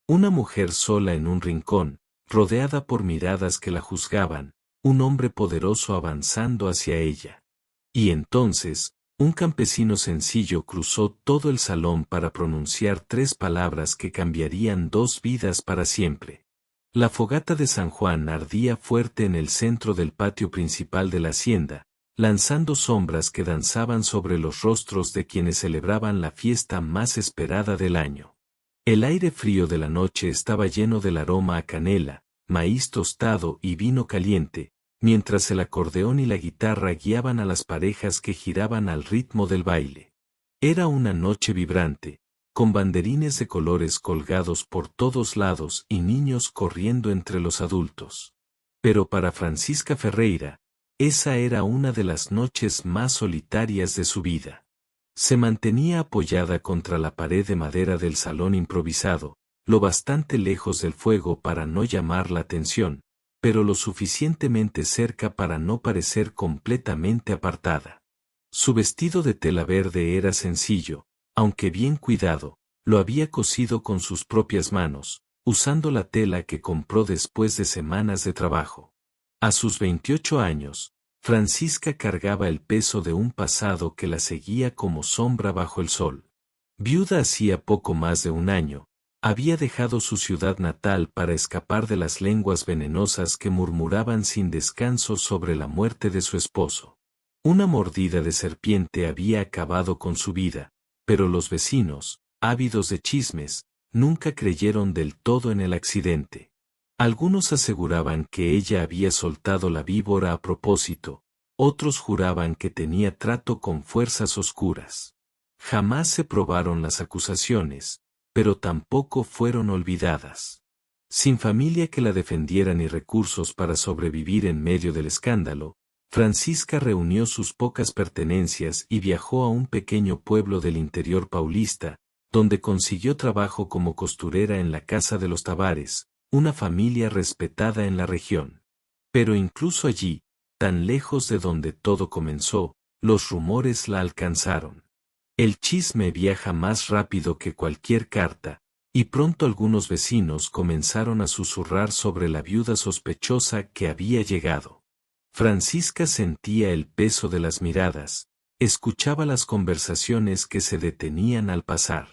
Una mujer sola en un rincón, rodeada por miradas que la juzgaban, un hombre poderoso avanzando hacia ella. Y entonces, un campesino sencillo cruzó todo el salón para pronunciar 3 palabras que cambiarían 2 vidas para siempre. La fogata de San Juan ardía fuerte en el centro del patio principal de la hacienda, lanzando sombras que danzaban sobre los rostros de quienes celebraban la fiesta más esperada del año. El aire frío de la noche estaba lleno del aroma a canela, maíz tostado y vino caliente, mientras el acordeón y la guitarra guiaban a las parejas que giraban al ritmo del baile. Era una noche vibrante, con banderines de colores colgados por todos lados y niños corriendo entre los adultos. Pero para Francisca Ferreira, esa era una de las noches más solitarias de su vida. Se mantenía apoyada contra la pared de madera del salón improvisado, lo bastante lejos del fuego para no llamar la atención, pero lo suficientemente cerca para no parecer completamente apartada. Su vestido de tela verde era sencillo, aunque bien cuidado, lo había cosido con sus propias manos, usando la tela que compró después de semanas de trabajo. A sus 28 años, Francisca cargaba el peso de un pasado que la seguía como sombra bajo el sol. Viuda hacía poco más de un año, había dejado su ciudad natal para escapar de las lenguas venenosas que murmuraban sin descanso sobre la muerte de su esposo. Una mordida de serpiente había acabado con su vida, pero los vecinos, ávidos de chismes, nunca creyeron del todo en el accidente. Algunos aseguraban que ella había soltado la víbora a propósito, otros juraban que tenía trato con fuerzas oscuras. Jamás se probaron las acusaciones, pero tampoco fueron olvidadas. Sin familia que la defendiera ni recursos para sobrevivir en medio del escándalo, Francisca reunió sus pocas pertenencias y viajó a un pequeño pueblo del interior paulista, donde consiguió trabajo como costurera en la casa de los Tavares, una familia respetada en la región. Pero incluso allí, tan lejos de donde todo comenzó, los rumores la alcanzaron. El chisme viaja más rápido que cualquier carta, y pronto algunos vecinos comenzaron a susurrar sobre la viuda sospechosa que había llegado. Francisca sentía el peso de las miradas, escuchaba las conversaciones que se detenían al pasar.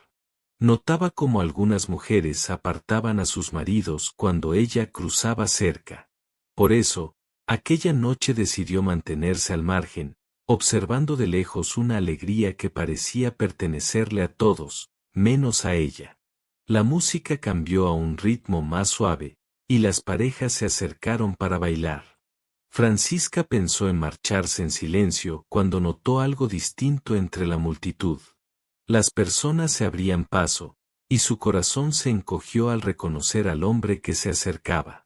Notaba cómo algunas mujeres apartaban a sus maridos cuando ella cruzaba cerca. Por eso, aquella noche decidió mantenerse al margen, observando de lejos una alegría que parecía pertenecerle a todos, menos a ella. La música cambió a un ritmo más suave, y las parejas se acercaron para bailar. Francisca pensó en marcharse en silencio cuando notó algo distinto entre la multitud. Las personas se abrían paso, y su corazón se encogió al reconocer al hombre que se acercaba.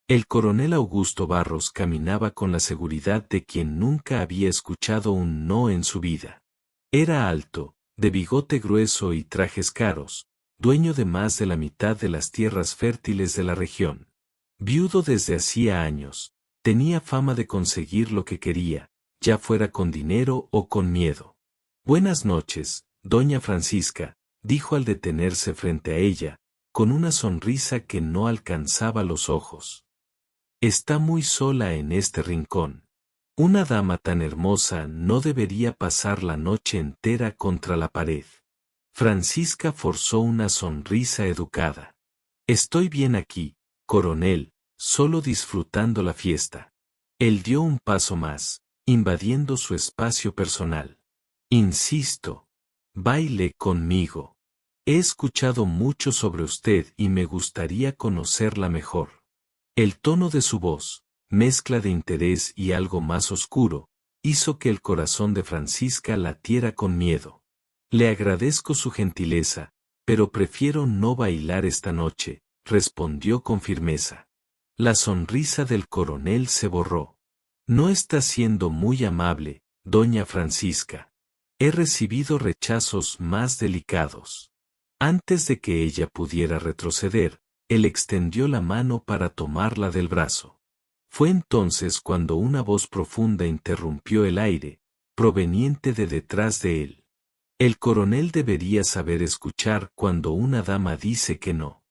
El coronel Augusto Barros caminaba con la seguridad de quien nunca había escuchado un no en su vida. Era alto, de bigote grueso y trajes caros, dueño de más de la mitad de las tierras fértiles de la región. Viudo desde hacía años, tenía fama de conseguir lo que quería, ya fuera con dinero o con miedo. «Buenas noches, doña Francisca», dijo al detenerse frente a ella, con una sonrisa que no alcanzaba los ojos. «Está muy sola en este rincón. Una dama tan hermosa no debería pasar la noche entera contra la pared». Francisca forzó una sonrisa educada. «Estoy bien aquí, coronel, solo disfrutando la fiesta». Él dio un paso más, invadiendo su espacio personal. «Insisto. Baile conmigo. He escuchado mucho sobre usted y me gustaría conocerla mejor». El tono de su voz, mezcla de interés y algo más oscuro, hizo que el corazón de Francisca latiera con miedo. «Le agradezco su gentileza, pero prefiero no bailar esta noche», respondió con firmeza. La sonrisa del coronel se borró. «No está siendo muy amable, doña Francisca. He recibido rechazos más delicados». Antes de que ella pudiera retroceder, él extendió la mano para tomarla del brazo. Fue entonces cuando una voz profunda interrumpió el aire, proveniente de detrás de él. El coronel debería saber escuchar cuando una dama dice que no.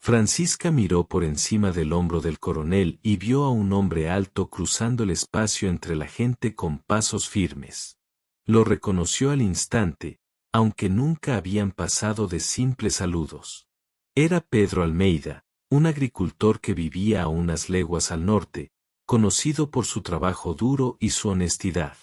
Francisca miró por encima del hombro del coronel y vio a un hombre alto cruzando el espacio entre la gente con pasos firmes. Lo reconoció al instante, aunque nunca habían pasado de simples saludos. Era Pedro Almeida, un agricultor que vivía a unas leguas al norte, conocido por su trabajo duro y su honestidad.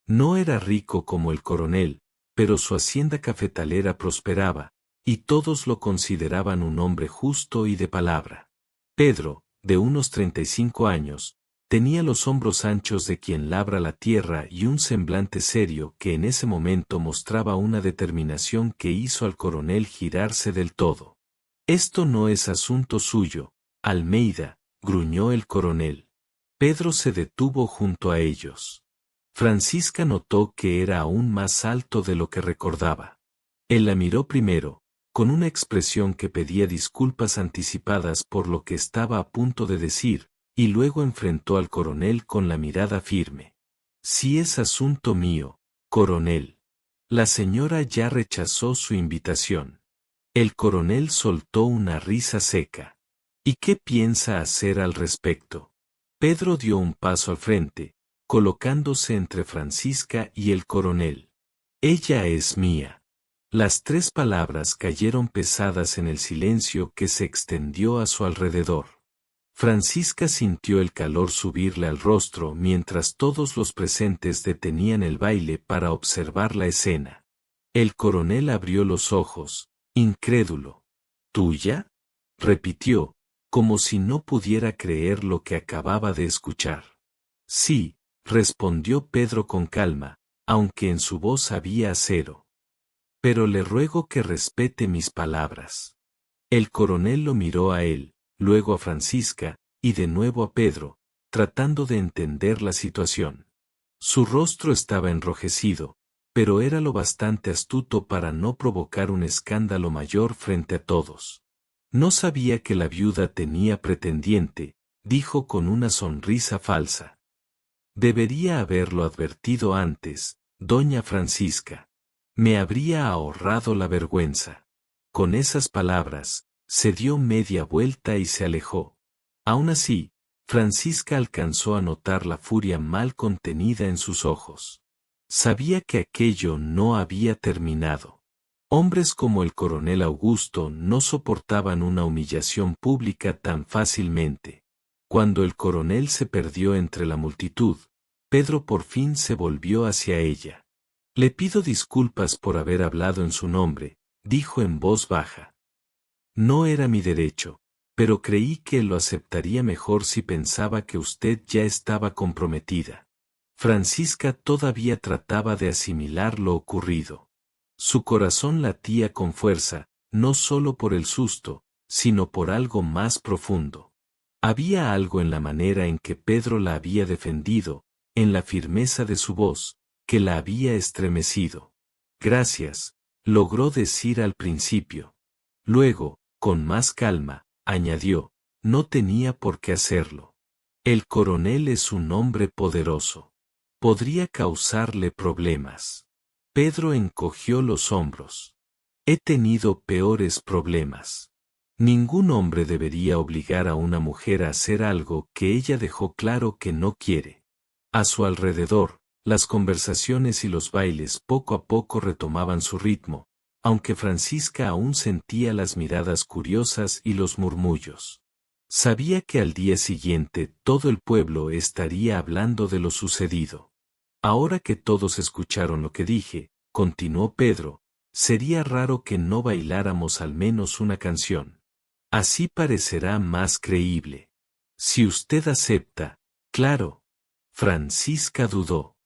No era rico como el coronel, pero su hacienda cafetalera prosperaba, y todos lo consideraban un hombre justo y de palabra. Pedro, de unos 35 años, tenía los hombros anchos de quien labra la tierra y un semblante serio que en ese momento mostraba una determinación que hizo al coronel girarse del todo. «Esto no es asunto suyo, Almeida», gruñó el coronel. Pedro se detuvo junto a ellos. Francisca notó que era aún más alto de lo que recordaba. Él la miró primero, con una expresión que pedía disculpas anticipadas por lo que estaba a punto de decir, y luego enfrentó al coronel con la mirada firme. «Si es asunto mío, coronel». La señora ya rechazó su invitación. El coronel soltó una risa seca. «¿Y qué piensa hacer al respecto?». Pedro dio un paso al frente, colocándose entre Francisca y el coronel. «Ella es mía». Las 3 palabras cayeron pesadas en el silencio que se extendió a su alrededor. Francisca sintió el calor subirle al rostro mientras todos los presentes detenían el baile para observar la escena. El coronel abrió los ojos, incrédulo. «¿Tuya?», repitió, como si no pudiera creer lo que acababa de escuchar. «Sí», respondió Pedro con calma, aunque en su voz había acero. «Pero le ruego que respete mis palabras». El coronel lo miró a él, luego a Francisca, y de nuevo a Pedro, tratando de entender la situación. Su rostro estaba enrojecido, pero era lo bastante astuto para no provocar un escándalo mayor frente a todos. «No sabía que la viuda tenía pretendiente», dijo con una sonrisa falsa. «Debería haberlo advertido antes, doña Francisca. Me habría ahorrado la vergüenza». Con esas palabras, se dio media vuelta y se alejó. Aún así, Francisca alcanzó a notar la furia mal contenida en sus ojos. Sabía que aquello no había terminado. Hombres como el coronel Augusto no soportaban una humillación pública tan fácilmente. Cuando el coronel se perdió entre la multitud, Pedro por fin se volvió hacia ella. «Le pido disculpas por haber hablado en su nombre», dijo en voz baja. «No era mi derecho, pero creí que lo aceptaría mejor si pensaba que usted ya estaba comprometida». Francisca todavía trataba de asimilar lo ocurrido. Su corazón latía con fuerza, no solo por el susto, sino por algo más profundo. Había algo en la manera en que Pedro la había defendido, en la firmeza de su voz, que la había estremecido. «Gracias», logró decir al principio. Luego, con más calma, añadió, «no tenía por qué hacerlo. El coronel es un hombre poderoso. Podría causarle problemas». Pedro encogió los hombros. «He tenido peores problemas. Ningún hombre debería obligar a una mujer a hacer algo que ella dejó claro que no quiere». A su alrededor, las conversaciones y los bailes poco a poco retomaban su ritmo, aunque Francisca aún sentía las miradas curiosas y los murmullos. Sabía que al día siguiente todo el pueblo estaría hablando de lo sucedido. «Ahora que todos escucharon lo que dije», continuó Pedro, «sería raro que no bailáramos al menos una canción. Así parecerá más creíble. Si usted acepta, claro». Francisca dudó.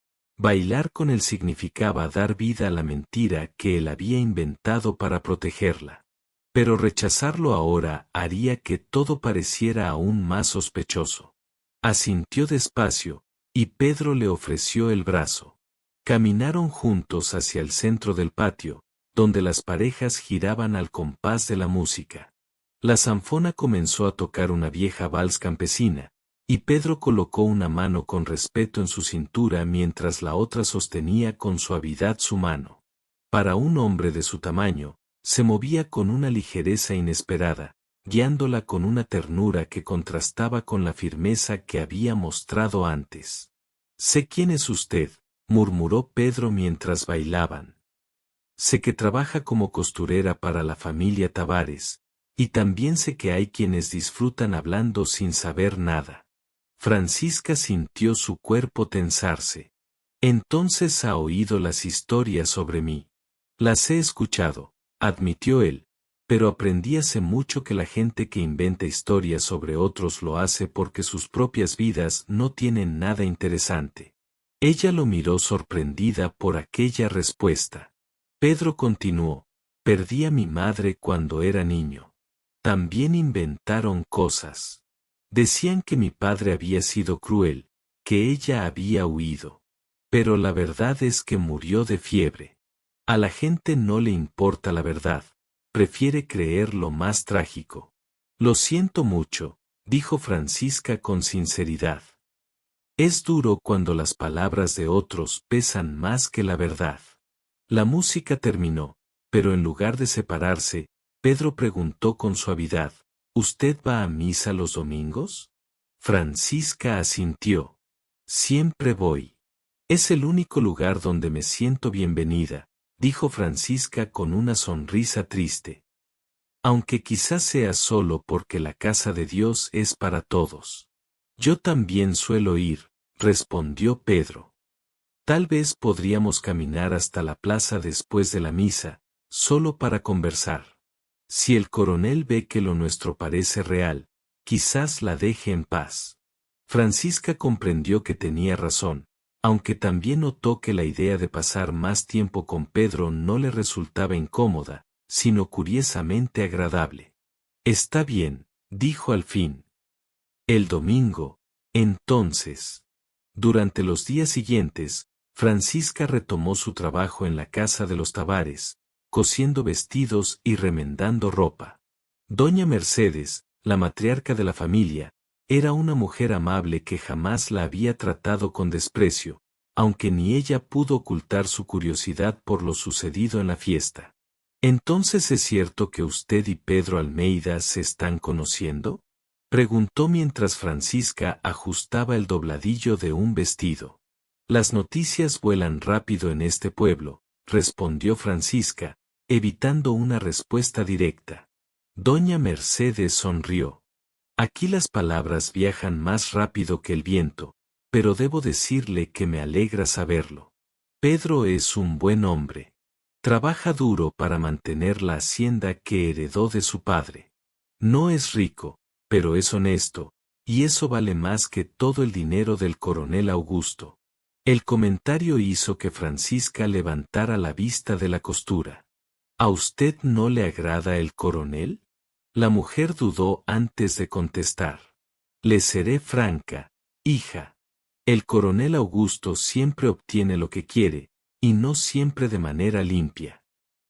Bailar con él significaba dar vida a la mentira que él había inventado para protegerla. Pero rechazarlo ahora haría que todo pareciera aún más sospechoso. Asintió despacio, y Pedro le ofreció el brazo. Caminaron juntos hacia el centro del patio, donde las parejas giraban al compás de la música. La zanfona comenzó a tocar una vieja vals campesina, y Pedro colocó una mano con respeto en su cintura mientras la otra sostenía con suavidad su mano. Para un hombre de su tamaño, se movía con una ligereza inesperada, guiándola con una ternura que contrastaba con la firmeza que había mostrado antes. «Sé quién es usted», murmuró Pedro mientras bailaban. «Sé que trabaja como costurera para la familia Tavares, y también sé que hay quienes disfrutan hablando sin saber nada». Francisca sintió su cuerpo tensarse. «Entonces ha oído las historias sobre mí». «Las he escuchado», admitió él, «pero aprendí hace mucho que la gente que inventa historias sobre otros lo hace porque sus propias vidas no tienen nada interesante». Ella lo miró sorprendida por aquella respuesta. Pedro continuó: «Perdí a mi madre cuando era niño. También inventaron cosas. Decían que mi padre había sido cruel, que ella había huido. Pero la verdad es que murió de fiebre. A la gente no le importa la verdad, prefiere creer lo más trágico». «Lo siento mucho», dijo Francisca con sinceridad. Es duro cuando las palabras de otros pesan más que la verdad. La música terminó, pero en lugar de separarse, Pedro preguntó con suavidad: «¿Usted va a misa los domingos?» Francisca asintió. «Siempre voy. Es el único lugar donde me siento bienvenida», dijo Francisca con una sonrisa triste. «Aunque quizás sea solo porque la casa de Dios es para todos». «Yo también suelo ir», respondió Pedro. «Tal vez podríamos caminar hasta la plaza después de la misa, solo para conversar. Si el coronel ve que lo nuestro parece real, quizás la deje en paz». Francisca comprendió que tenía razón, aunque también notó que la idea de pasar más tiempo con Pedro no le resultaba incómoda, sino curiosamente agradable. «Está bien», dijo al fin. «El domingo, entonces». Durante los días siguientes, Francisca retomó su trabajo en la casa de los Tavares, cosiendo vestidos y remendando ropa. Doña Mercedes, la matriarca de la familia, era una mujer amable que jamás la había tratado con desprecio, aunque ni ella pudo ocultar su curiosidad por lo sucedido en la fiesta. «¿Entonces es cierto que usted y Pedro Almeida se están conociendo?», preguntó mientras Francisca ajustaba el dobladillo de un vestido. «Las noticias vuelan rápido en este pueblo», respondió Francisca, evitando una respuesta directa. Doña Mercedes sonrió. «Aquí las palabras viajan más rápido que el viento, pero debo decirle que me alegra saberlo. Pedro es un buen hombre. Trabaja duro para mantener la hacienda que heredó de su padre. No es rico, pero es honesto, y eso vale más que todo el dinero del coronel Augusto». El comentario hizo que Francisca levantara la vista de la costura. «¿A usted no le agrada el coronel?». La mujer dudó antes de contestar. «Le seré franca, hija. El coronel Augusto siempre obtiene lo que quiere, y no siempre de manera limpia.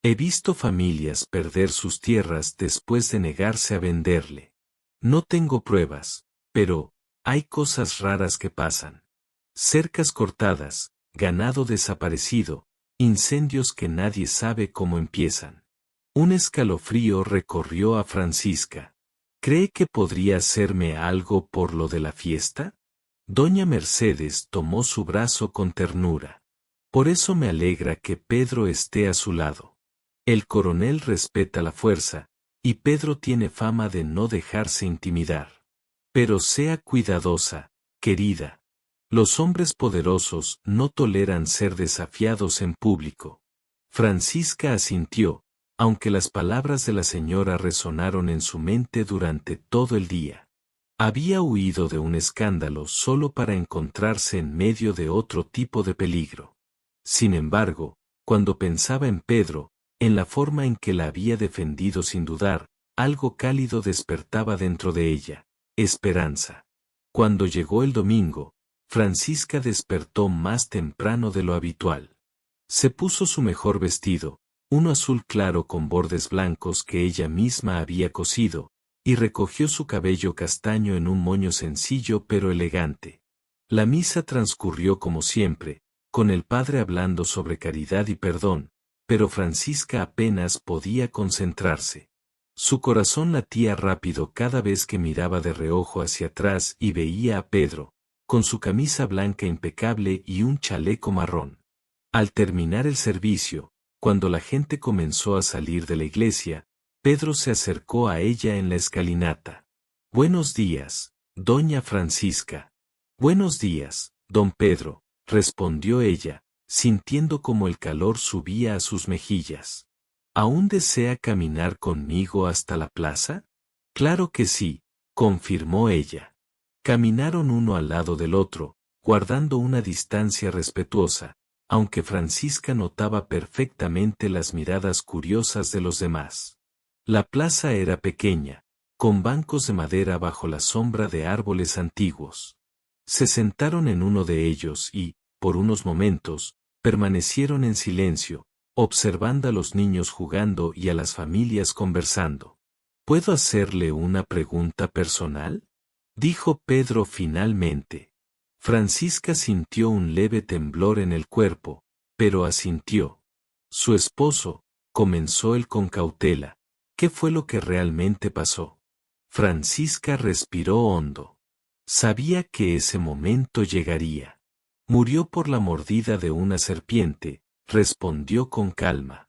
He visto familias perder sus tierras después de negarse a venderle. No tengo pruebas, pero hay cosas raras que pasan. Cercas cortadas, ganado desaparecido, incendios que nadie sabe cómo empiezan». Un escalofrío recorrió a Francisca. «¿Cree que podría hacerme algo por lo de la fiesta?». Doña Mercedes tomó su brazo con ternura. «Por eso me alegra que Pedro esté a su lado. El coronel respeta la fuerza, y Pedro tiene fama de no dejarse intimidar. Pero sea cuidadosa, querida. Los hombres poderosos no toleran ser desafiados en público». Francisca asintió, aunque las palabras de la señora resonaron en su mente durante todo el día. Había huido de un escándalo solo para encontrarse en medio de otro tipo de peligro. Sin embargo, cuando pensaba en Pedro, en la forma en que la había defendido sin dudar, algo cálido despertaba dentro de ella: esperanza. Cuando llegó el domingo, Francisca despertó más temprano de lo habitual. Se puso su mejor vestido, uno azul claro con bordes blancos que ella misma había cosido, y recogió su cabello castaño en un moño sencillo pero elegante. La misa transcurrió como siempre, con el padre hablando sobre caridad y perdón, pero Francisca apenas podía concentrarse. Su corazón latía rápido cada vez que miraba de reojo hacia atrás y veía a Pedro, con su camisa blanca impecable y un chaleco marrón. Al terminar el servicio, cuando la gente comenzó a salir de la iglesia, Pedro se acercó a ella en la escalinata. «Buenos días, doña Francisca». «Buenos días, don Pedro», respondió ella, sintiendo como el calor subía a sus mejillas. «¿Aún desea caminar conmigo hasta la plaza?» «Claro que sí», confirmó ella. Caminaron uno al lado del otro, guardando una distancia respetuosa, aunque Francisca notaba perfectamente las miradas curiosas de los demás. La plaza era pequeña, con bancos de madera bajo la sombra de árboles antiguos. Se sentaron en uno de ellos y, por unos momentos, permanecieron en silencio, observando a los niños jugando y a las familias conversando. «¿Puedo hacerle una pregunta personal?», dijo Pedro finalmente. Francisca sintió un leve temblor en el cuerpo, pero asintió. Su esposo, comenzó él con cautela. ¿Qué fue lo que realmente pasó? Francisca respiró hondo. Sabía que ese momento llegaría. Murió por la mordida de una serpiente, respondió con calma.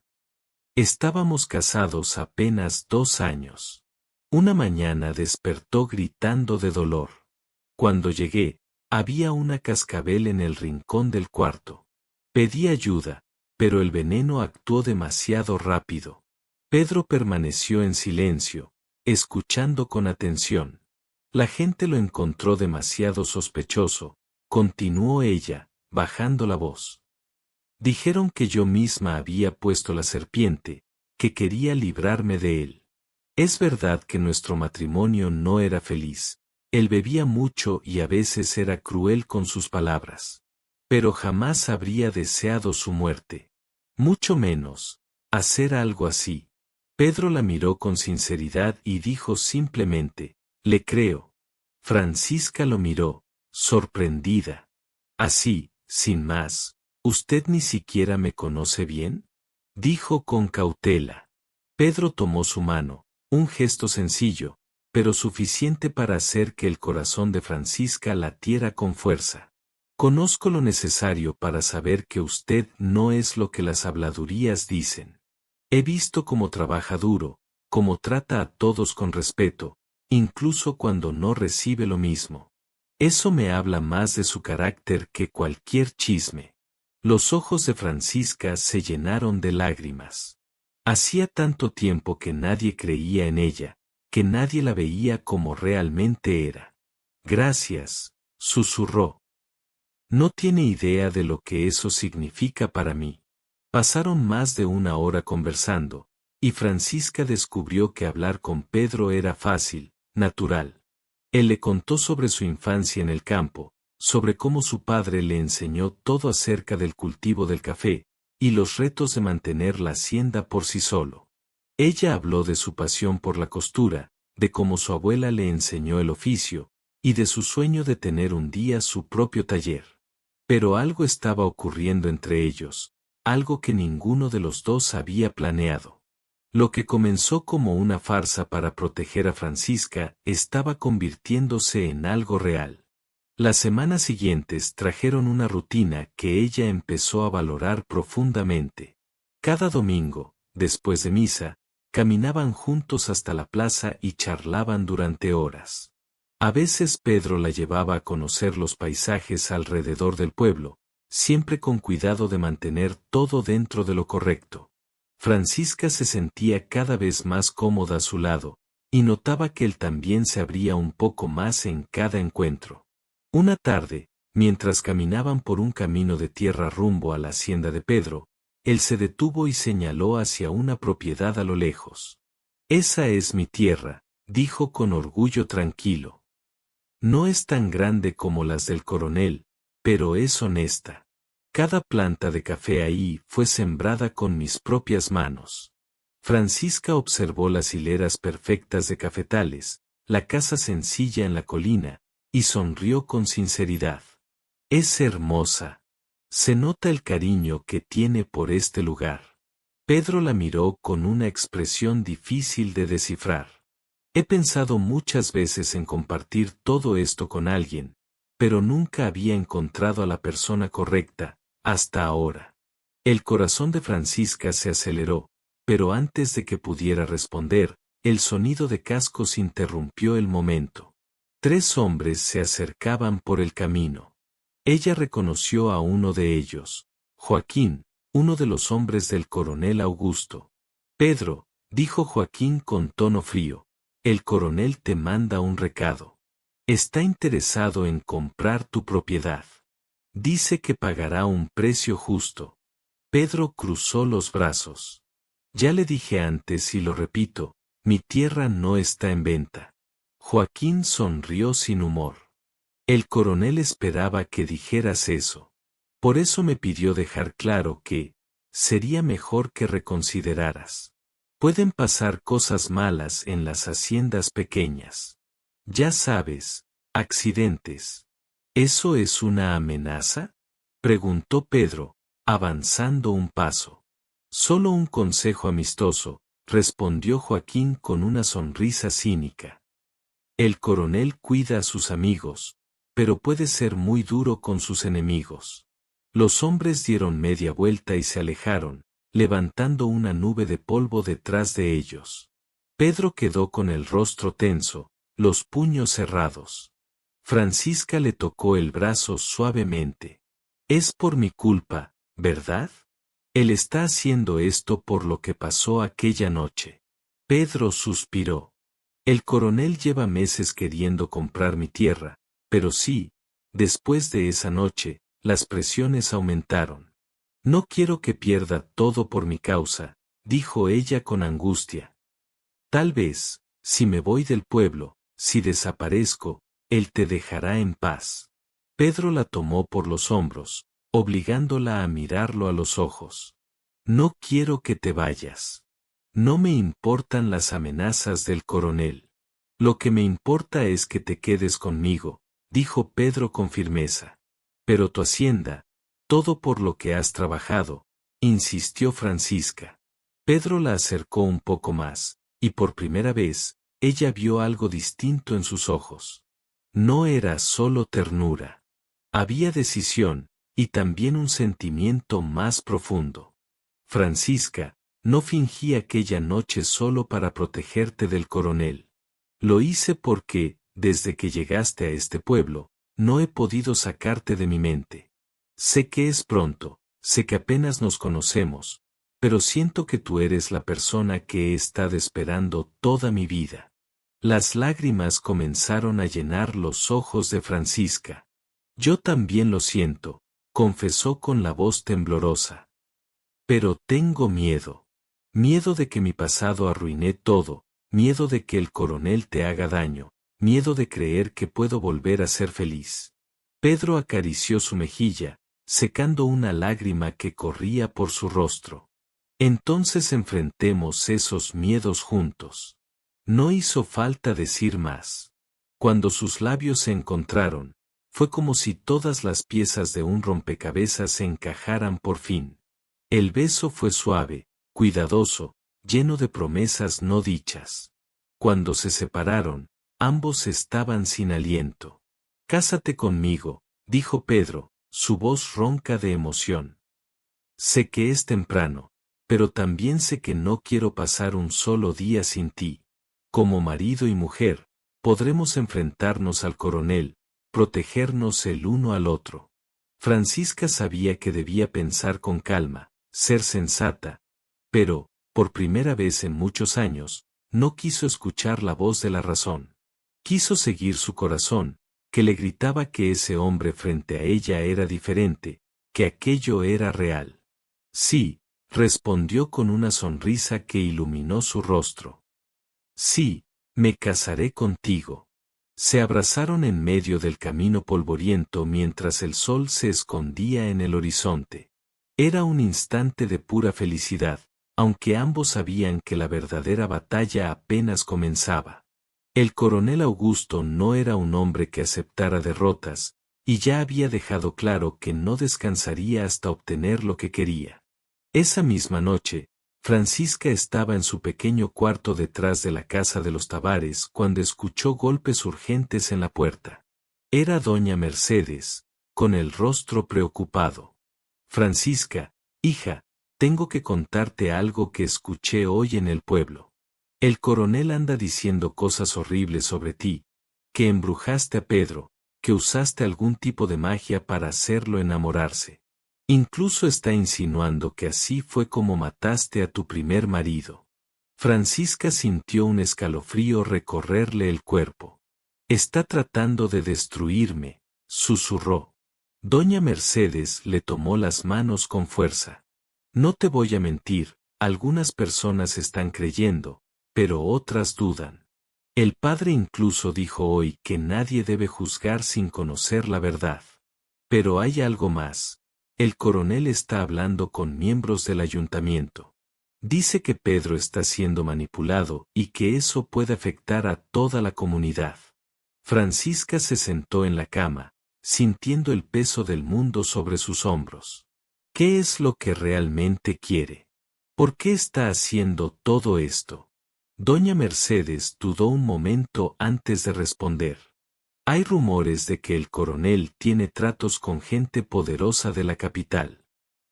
Estábamos casados apenas 2 años. Una mañana despertó gritando de dolor. Cuando llegué, había una cascabel en el rincón del cuarto. Pedí ayuda, pero el veneno actuó demasiado rápido. Pedro permaneció en silencio, escuchando con atención. La gente lo encontró demasiado sospechoso, continuó ella, bajando la voz. Dijeron que yo misma había puesto la serpiente, que quería librarme de él. Es verdad que nuestro matrimonio no era feliz. Él bebía mucho y a veces era cruel con sus palabras. Pero jamás habría deseado su muerte. Mucho menos, hacer algo así. Pedro la miró con sinceridad y dijo simplemente, «Le creo». Francisca lo miró, sorprendida. «Así, sin más. ¿Usted ni siquiera me conoce bien?», dijo con cautela. Pedro tomó su mano, un gesto sencillo, pero suficiente para hacer que el corazón de Francisca latiera con fuerza. «Conozco lo necesario para saber que usted no es lo que las habladurías dicen. He visto cómo trabaja duro, cómo trata a todos con respeto, incluso cuando no recibe lo mismo. Eso me habla más de su carácter que cualquier chisme». Los ojos de Francisca se llenaron de lágrimas. Hacía tanto tiempo que nadie creía en ella, que nadie la veía como realmente era. «Gracias», susurró. «No tiene idea de lo que eso significa para mí». Pasaron más de 1 hora conversando, y Francisca descubrió que hablar con Pedro era fácil, natural. Él le contó sobre su infancia en el campo, sobre cómo su padre le enseñó todo acerca del cultivo del café, y los retos de mantener la hacienda por sí solo. Ella habló de su pasión por la costura, de cómo su abuela le enseñó el oficio, y de su sueño de tener un día su propio taller. Pero algo estaba ocurriendo entre ellos, algo que ninguno de los dos había planeado. Lo que comenzó como una farsa para proteger a Francisca estaba convirtiéndose en algo real. Las semanas siguientes trajeron una rutina que ella empezó a valorar profundamente. Cada domingo, después de misa, caminaban juntos hasta la plaza y charlaban durante horas. A veces Pedro la llevaba a conocer los paisajes alrededor del pueblo, siempre con cuidado de mantener todo dentro de lo correcto. Francisca se sentía cada vez más cómoda a su lado, y notaba que él también se abría un poco más en cada encuentro. Una tarde, mientras caminaban por un camino de tierra rumbo a la hacienda de Pedro, él se detuvo y señaló hacia una propiedad a lo lejos. «Esa es mi tierra», dijo con orgullo tranquilo. «No es tan grande como las del coronel, pero es honesta. Cada planta de café ahí fue sembrada con mis propias manos». Francisca observó las hileras perfectas de cafetales, la casa sencilla en la colina, y sonrió con sinceridad. «Es hermosa. Se nota el cariño que tiene por este lugar». Pedro la miró con una expresión difícil de descifrar. He pensado muchas veces en compartir todo esto con alguien, pero nunca había encontrado a la persona correcta, hasta ahora. El corazón de Francisca se aceleró, pero antes de que pudiera responder, el sonido de cascos interrumpió el momento. 3 hombres se acercaban por el camino. Ella reconoció a uno de ellos, Joaquín, uno de los hombres del coronel Augusto. Pedro, dijo Joaquín con tono frío, el coronel te manda un recado. Está interesado en comprar tu propiedad. Dice que pagará un precio justo. Pedro cruzó los brazos. Ya le dije antes y lo repito, mi tierra no está en venta. Joaquín sonrió sin humor. El coronel esperaba que dijeras eso. Por eso me pidió dejar claro que sería mejor que reconsideraras. Pueden pasar cosas malas en las haciendas pequeñas. Ya sabes, accidentes. ¿Eso es una amenaza? Preguntó Pedro, avanzando un paso. Solo un consejo amistoso, respondió Joaquín con una sonrisa cínica. El coronel cuida a sus amigos, pero puede ser muy duro con sus enemigos. Los hombres dieron media vuelta y se alejaron, levantando una nube de polvo detrás de ellos. Pedro quedó con el rostro tenso, los puños cerrados. Francisca le tocó el brazo suavemente. Es por mi culpa, ¿verdad? Él está haciendo esto por lo que pasó aquella noche. Pedro suspiró. El coronel lleva meses queriendo comprar mi tierra, pero sí, después de esa noche, las presiones aumentaron. No quiero que pierda todo por mi causa, dijo ella con angustia. Tal vez, si me voy del pueblo, si desaparezco, él te dejará en paz. Pedro la tomó por los hombros, obligándola a mirarlo a los ojos. No quiero que te vayas. No me importan las amenazas del coronel. Lo que me importa es que te quedes conmigo, dijo Pedro con firmeza. Pero tu hacienda, todo por lo que has trabajado, insistió Francisca. Pedro la acercó un poco más, y por primera vez, ella vio algo distinto en sus ojos. No era solo ternura. Había decisión, y también un sentimiento más profundo. Francisca, no fingí aquella noche solo para protegerte del coronel. Lo hice porque, desde que llegaste a este pueblo, no he podido sacarte de mi mente. Sé que es pronto, sé que apenas nos conocemos, pero siento que tú eres la persona que he estado esperando toda mi vida. Las lágrimas comenzaron a llenar los ojos de Francisca. Yo también lo siento, confesó con la voz temblorosa. Pero tengo miedo. Miedo de que mi pasado arruiné todo, miedo de que el coronel te haga daño, miedo de creer que puedo volver a ser feliz. Pedro acarició su mejilla, secando una lágrima que corría por su rostro. Entonces enfrentemos esos miedos juntos. No hizo falta decir más. Cuando sus labios se encontraron, fue como si todas las piezas de un rompecabezas se encajaran por fin. El beso fue suave, cuidadoso, lleno de promesas no dichas. Cuando se separaron, ambos estaban sin aliento. Cásate conmigo, dijo Pedro, su voz ronca de emoción. Sé que es temprano, pero también sé que no quiero pasar un solo día sin ti. Como marido y mujer, podremos enfrentarnos al coronel, protegernos el uno al otro. Francisca sabía que debía pensar con calma, ser sensata, pero, por primera vez en muchos años, no quiso escuchar la voz de la razón. Quiso seguir su corazón, que le gritaba que ese hombre frente a ella era diferente, que aquello era real. Sí, respondió con una sonrisa que iluminó su rostro. Sí, me casaré contigo. Se abrazaron en medio del camino polvoriento mientras el sol se escondía en el horizonte. Era un instante de pura felicidad, aunque ambos sabían que la verdadera batalla apenas comenzaba. El coronel Augusto no era un hombre que aceptara derrotas, y ya había dejado claro que no descansaría hasta obtener lo que quería. Esa misma noche, Francisca estaba en su pequeño cuarto detrás de la casa de los Tavares cuando escuchó golpes urgentes en la puerta. Era doña Mercedes, con el rostro preocupado. Francisca, hija, tengo que contarte algo que escuché hoy en el pueblo. El coronel anda diciendo cosas horribles sobre ti, que embrujaste a Pedro, que usaste algún tipo de magia para hacerlo enamorarse. Incluso está insinuando que así fue como mataste a tu primer marido. Francisca sintió un escalofrío recorrerle el cuerpo. Está tratando de destruirme, susurró. Doña Mercedes le tomó las manos con fuerza. No te voy a mentir, algunas personas están creyendo, pero otras dudan. El padre incluso dijo hoy que nadie debe juzgar sin conocer la verdad. Pero hay algo más. El coronel está hablando con miembros del ayuntamiento. Dice que Pedro está siendo manipulado y que eso puede afectar a toda la comunidad. Francisca se sentó en la cama, sintiendo el peso del mundo sobre sus hombros. ¿Qué es lo que realmente quiere? ¿Por qué está haciendo todo esto? Doña Mercedes dudó un momento antes de responder. Hay rumores de que el coronel tiene tratos con gente poderosa de la capital.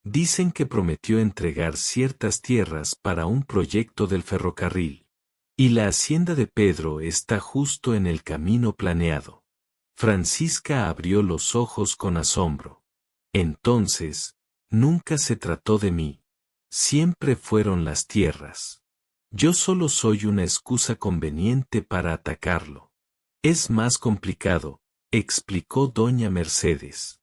Dicen que prometió entregar ciertas tierras para un proyecto del ferrocarril. Y la hacienda de Pedro está justo en el camino planeado. Francisca abrió los ojos con asombro. Entonces, nunca se trató de mí. Siempre fueron las tierras. Yo solo soy una excusa conveniente para atacarlo. Es más complicado, explicó doña Mercedes.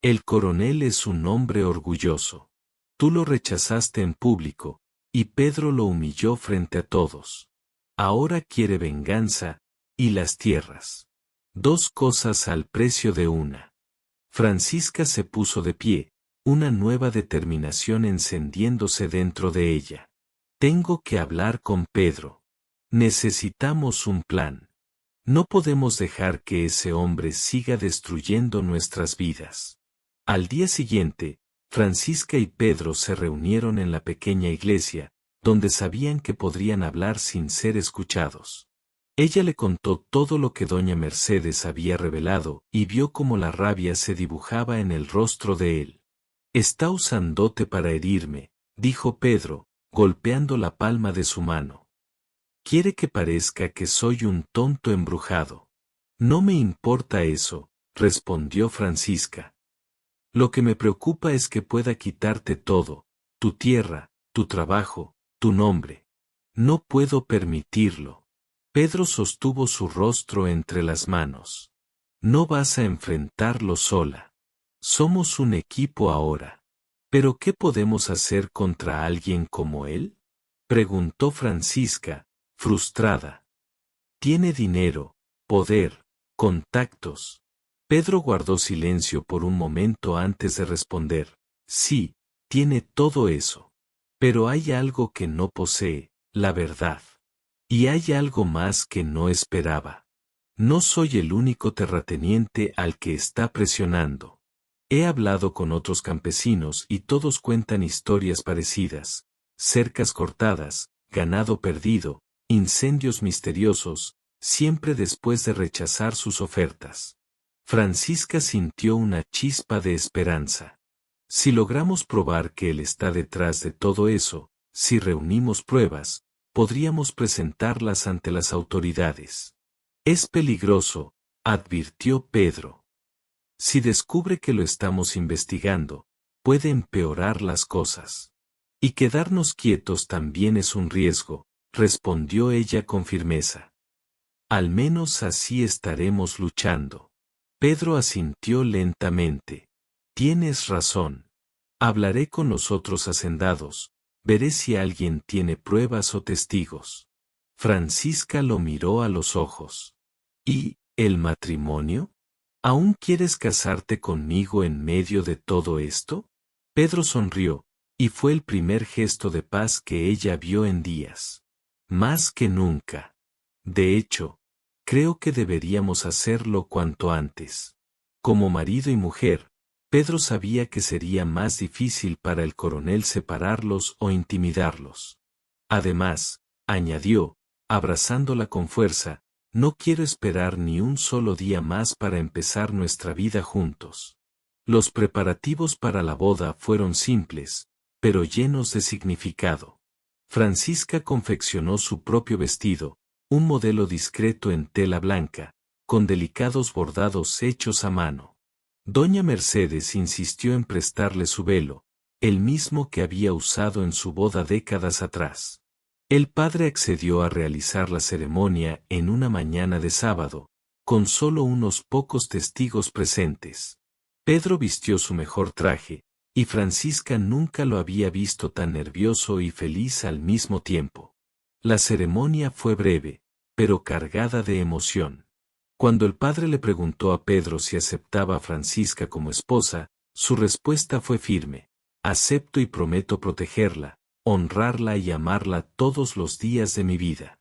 El coronel es un hombre orgulloso. Tú lo rechazaste en público, y Pedro lo humilló frente a todos. Ahora quiere venganza, y las tierras. Dos cosas al precio de una. Francisca se puso de pie, una nueva determinación encendiéndose dentro de ella. Tengo que hablar con Pedro. Necesitamos un plan. No podemos dejar que ese hombre siga destruyendo nuestras vidas. Al día siguiente, Francisca y Pedro se reunieron en la pequeña iglesia, donde sabían que podrían hablar sin ser escuchados. Ella le contó todo lo que doña Mercedes había revelado y vio cómo la rabia se dibujaba en el rostro de él. Está usándote para herirme, dijo Pedro, golpeando la palma de su mano. Quiere que parezca que soy un tonto embrujado. No me importa eso, respondió Francisca. Lo que me preocupa es que pueda quitarte todo, tu tierra, tu trabajo, tu nombre. No puedo permitirlo. Pedro sostuvo su rostro entre las manos. No vas a enfrentarlo sola. Somos un equipo ahora. ¿Pero qué podemos hacer contra alguien como él? Preguntó Francisca, frustrada. Tiene dinero, poder, contactos. Pedro guardó silencio por un momento antes de responder. Sí, tiene todo eso. Pero hay algo que no posee, la verdad. Y hay algo más que no esperaba. No soy el único terrateniente al que está presionando. He hablado con otros campesinos y todos cuentan historias parecidas. Cercas cortadas, ganado perdido, incendios misteriosos, siempre después de rechazar sus ofertas. Francisca sintió una chispa de esperanza. Si logramos probar que él está detrás de todo eso, si reunimos pruebas, podríamos presentarlas ante las autoridades. Es peligroso, advirtió Pedro. Si descubre que lo estamos investigando, puede empeorar las cosas. Y quedarnos quietos también es un riesgo, respondió ella con firmeza. Al menos así estaremos luchando. Pedro asintió lentamente. Tienes razón. Hablaré con los otros hacendados, veré si alguien tiene pruebas o testigos. Francisca lo miró a los ojos. ¿Y el matrimonio? ¿Aún quieres casarte conmigo en medio de todo esto? Pedro sonrió, y fue el primer gesto de paz que ella vio en días. Más que nunca. De hecho, creo que deberíamos hacerlo cuanto antes. Como marido y mujer, Pedro sabía que sería más difícil para el coronel separarlos o intimidarlos. Además, añadió, abrazándola con fuerza, no quiero esperar ni un solo día más para empezar nuestra vida juntos. Los preparativos para la boda fueron simples, pero llenos de significado. Francisca confeccionó su propio vestido, un modelo discreto en tela blanca, con delicados bordados hechos a mano. Doña Mercedes insistió en prestarle su velo, el mismo que había usado en su boda décadas atrás. El padre accedió a realizar la ceremonia en una mañana de sábado, con solo unos pocos testigos presentes. Pedro vistió su mejor traje, y Francisca nunca lo había visto tan nervioso y feliz al mismo tiempo. La ceremonia fue breve, pero cargada de emoción. Cuando el padre le preguntó a Pedro si aceptaba a Francisca como esposa, su respuesta fue firme: acepto y prometo protegerla, honrarla y amarla todos los días de mi vida.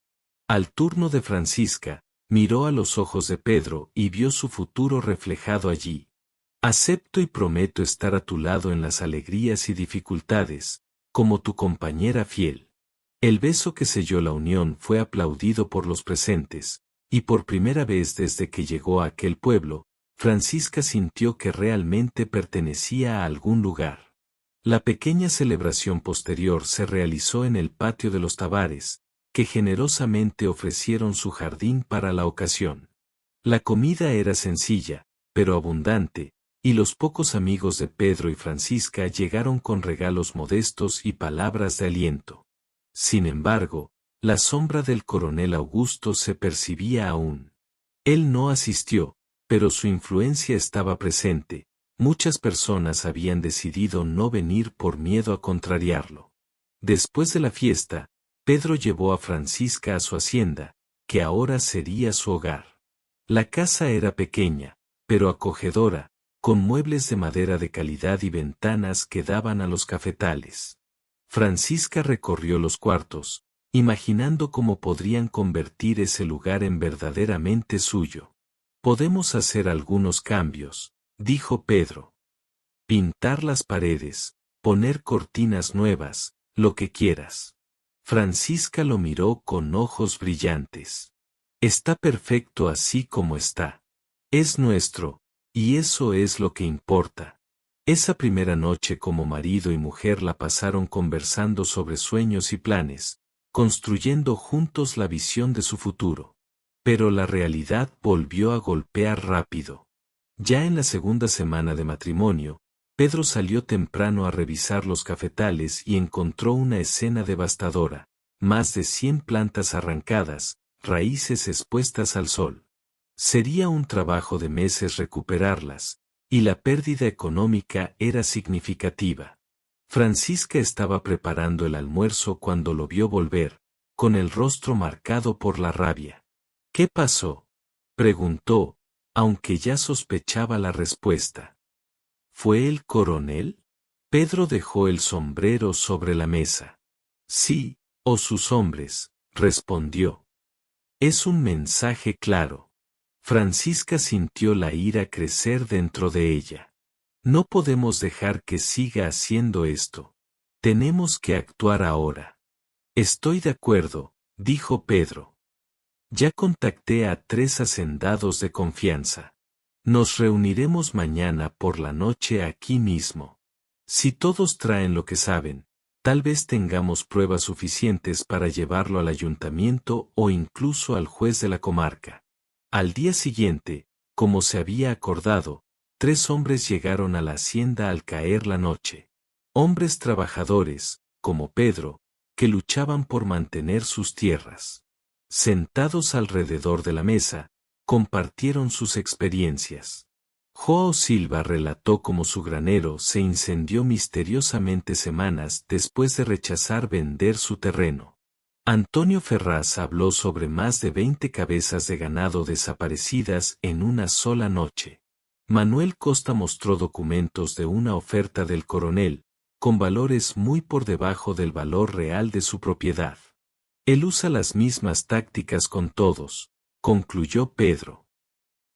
Al turno de Francisca, miró a los ojos de Pedro y vio su futuro reflejado allí. Acepto y prometo estar a tu lado en las alegrías y dificultades, como tu compañera fiel. El beso que selló la unión fue aplaudido por los presentes, y por primera vez desde que llegó a aquel pueblo, Francisca sintió que realmente pertenecía a algún lugar. La pequeña celebración posterior se realizó en el patio de los Tabares, que generosamente ofrecieron su jardín para la ocasión. La comida era sencilla, pero abundante, y los pocos amigos de Pedro y Francisca llegaron con regalos modestos y palabras de aliento. Sin embargo, la sombra del coronel Augusto se percibía aún. Él no asistió, pero su influencia estaba presente. Muchas personas habían decidido no venir por miedo a contrariarlo. Después de la fiesta, Pedro llevó a Francisca a su hacienda, que ahora sería su hogar. La casa era pequeña, pero acogedora, con muebles de madera de calidad y ventanas que daban a los cafetales. Francisca recorrió los cuartos, imaginando cómo podrían convertir ese lugar en verdaderamente suyo. Podemos hacer algunos cambios, dijo Pedro. Pintar las paredes, poner cortinas nuevas, lo que quieras. Francisca lo miró con ojos brillantes. Está perfecto así como está. Es nuestro, y eso es lo que importa. Esa primera noche como marido y mujer la pasaron conversando sobre sueños y planes, construyendo juntos la visión de su futuro. Pero la realidad volvió a golpear rápido. Ya en la segunda semana de matrimonio, Pedro salió temprano a revisar los cafetales y encontró una escena devastadora: más de 100 plantas arrancadas, raíces expuestas al sol. Sería un trabajo de meses recuperarlas, y la pérdida económica era significativa. Francisca estaba preparando el almuerzo cuando lo vio volver, con el rostro marcado por la rabia. ¿Qué pasó?, preguntó, aunque ya sospechaba la respuesta. ¿Fue el coronel? Pedro dejó el sombrero sobre la mesa. Sí, o sus hombres, respondió. Es un mensaje claro. Francisca sintió la ira crecer dentro de ella. No podemos dejar que siga haciendo esto. Tenemos que actuar ahora. Estoy de acuerdo, dijo Pedro. Ya contacté a 3 hacendados de confianza. Nos reuniremos mañana por la noche aquí mismo. Si todos traen lo que saben, tal vez tengamos pruebas suficientes para llevarlo al ayuntamiento o incluso al juez de la comarca. Al día siguiente, como se había acordado, 3 hombres llegaron a la hacienda al caer la noche. Hombres trabajadores, como Pedro, que luchaban por mantener sus tierras. Sentados alrededor de la mesa, compartieron sus experiencias. Joao Silva relató cómo su granero se incendió misteriosamente semanas después de rechazar vender su terreno. Antonio Ferraz habló sobre más de 20 cabezas de ganado desaparecidas en una sola noche. Manuel Costa mostró documentos de una oferta del coronel, con valores muy por debajo del valor real de su propiedad. Él usa las mismas tácticas con todos, concluyó Pedro.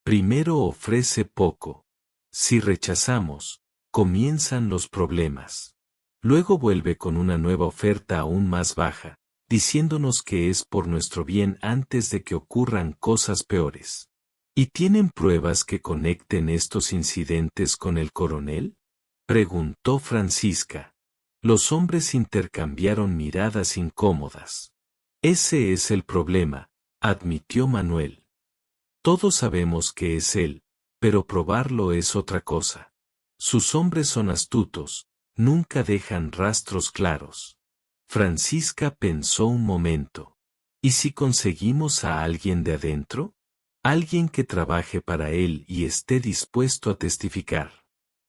Primero ofrece poco. Si rechazamos, comienzan los problemas. Luego vuelve con una nueva oferta aún más baja, diciéndonos que es por nuestro bien antes de que ocurran cosas peores. ¿Y tienen pruebas que conecten estos incidentes con el coronel?, preguntó Francisca. Los hombres intercambiaron miradas incómodas. Ese es el problema, admitió Manuel. Todos sabemos que es él, pero probarlo es otra cosa. Sus hombres son astutos, nunca dejan rastros claros. Francisca pensó un momento. ¿Y si conseguimos a alguien de adentro? Alguien que trabaje para él y esté dispuesto a testificar.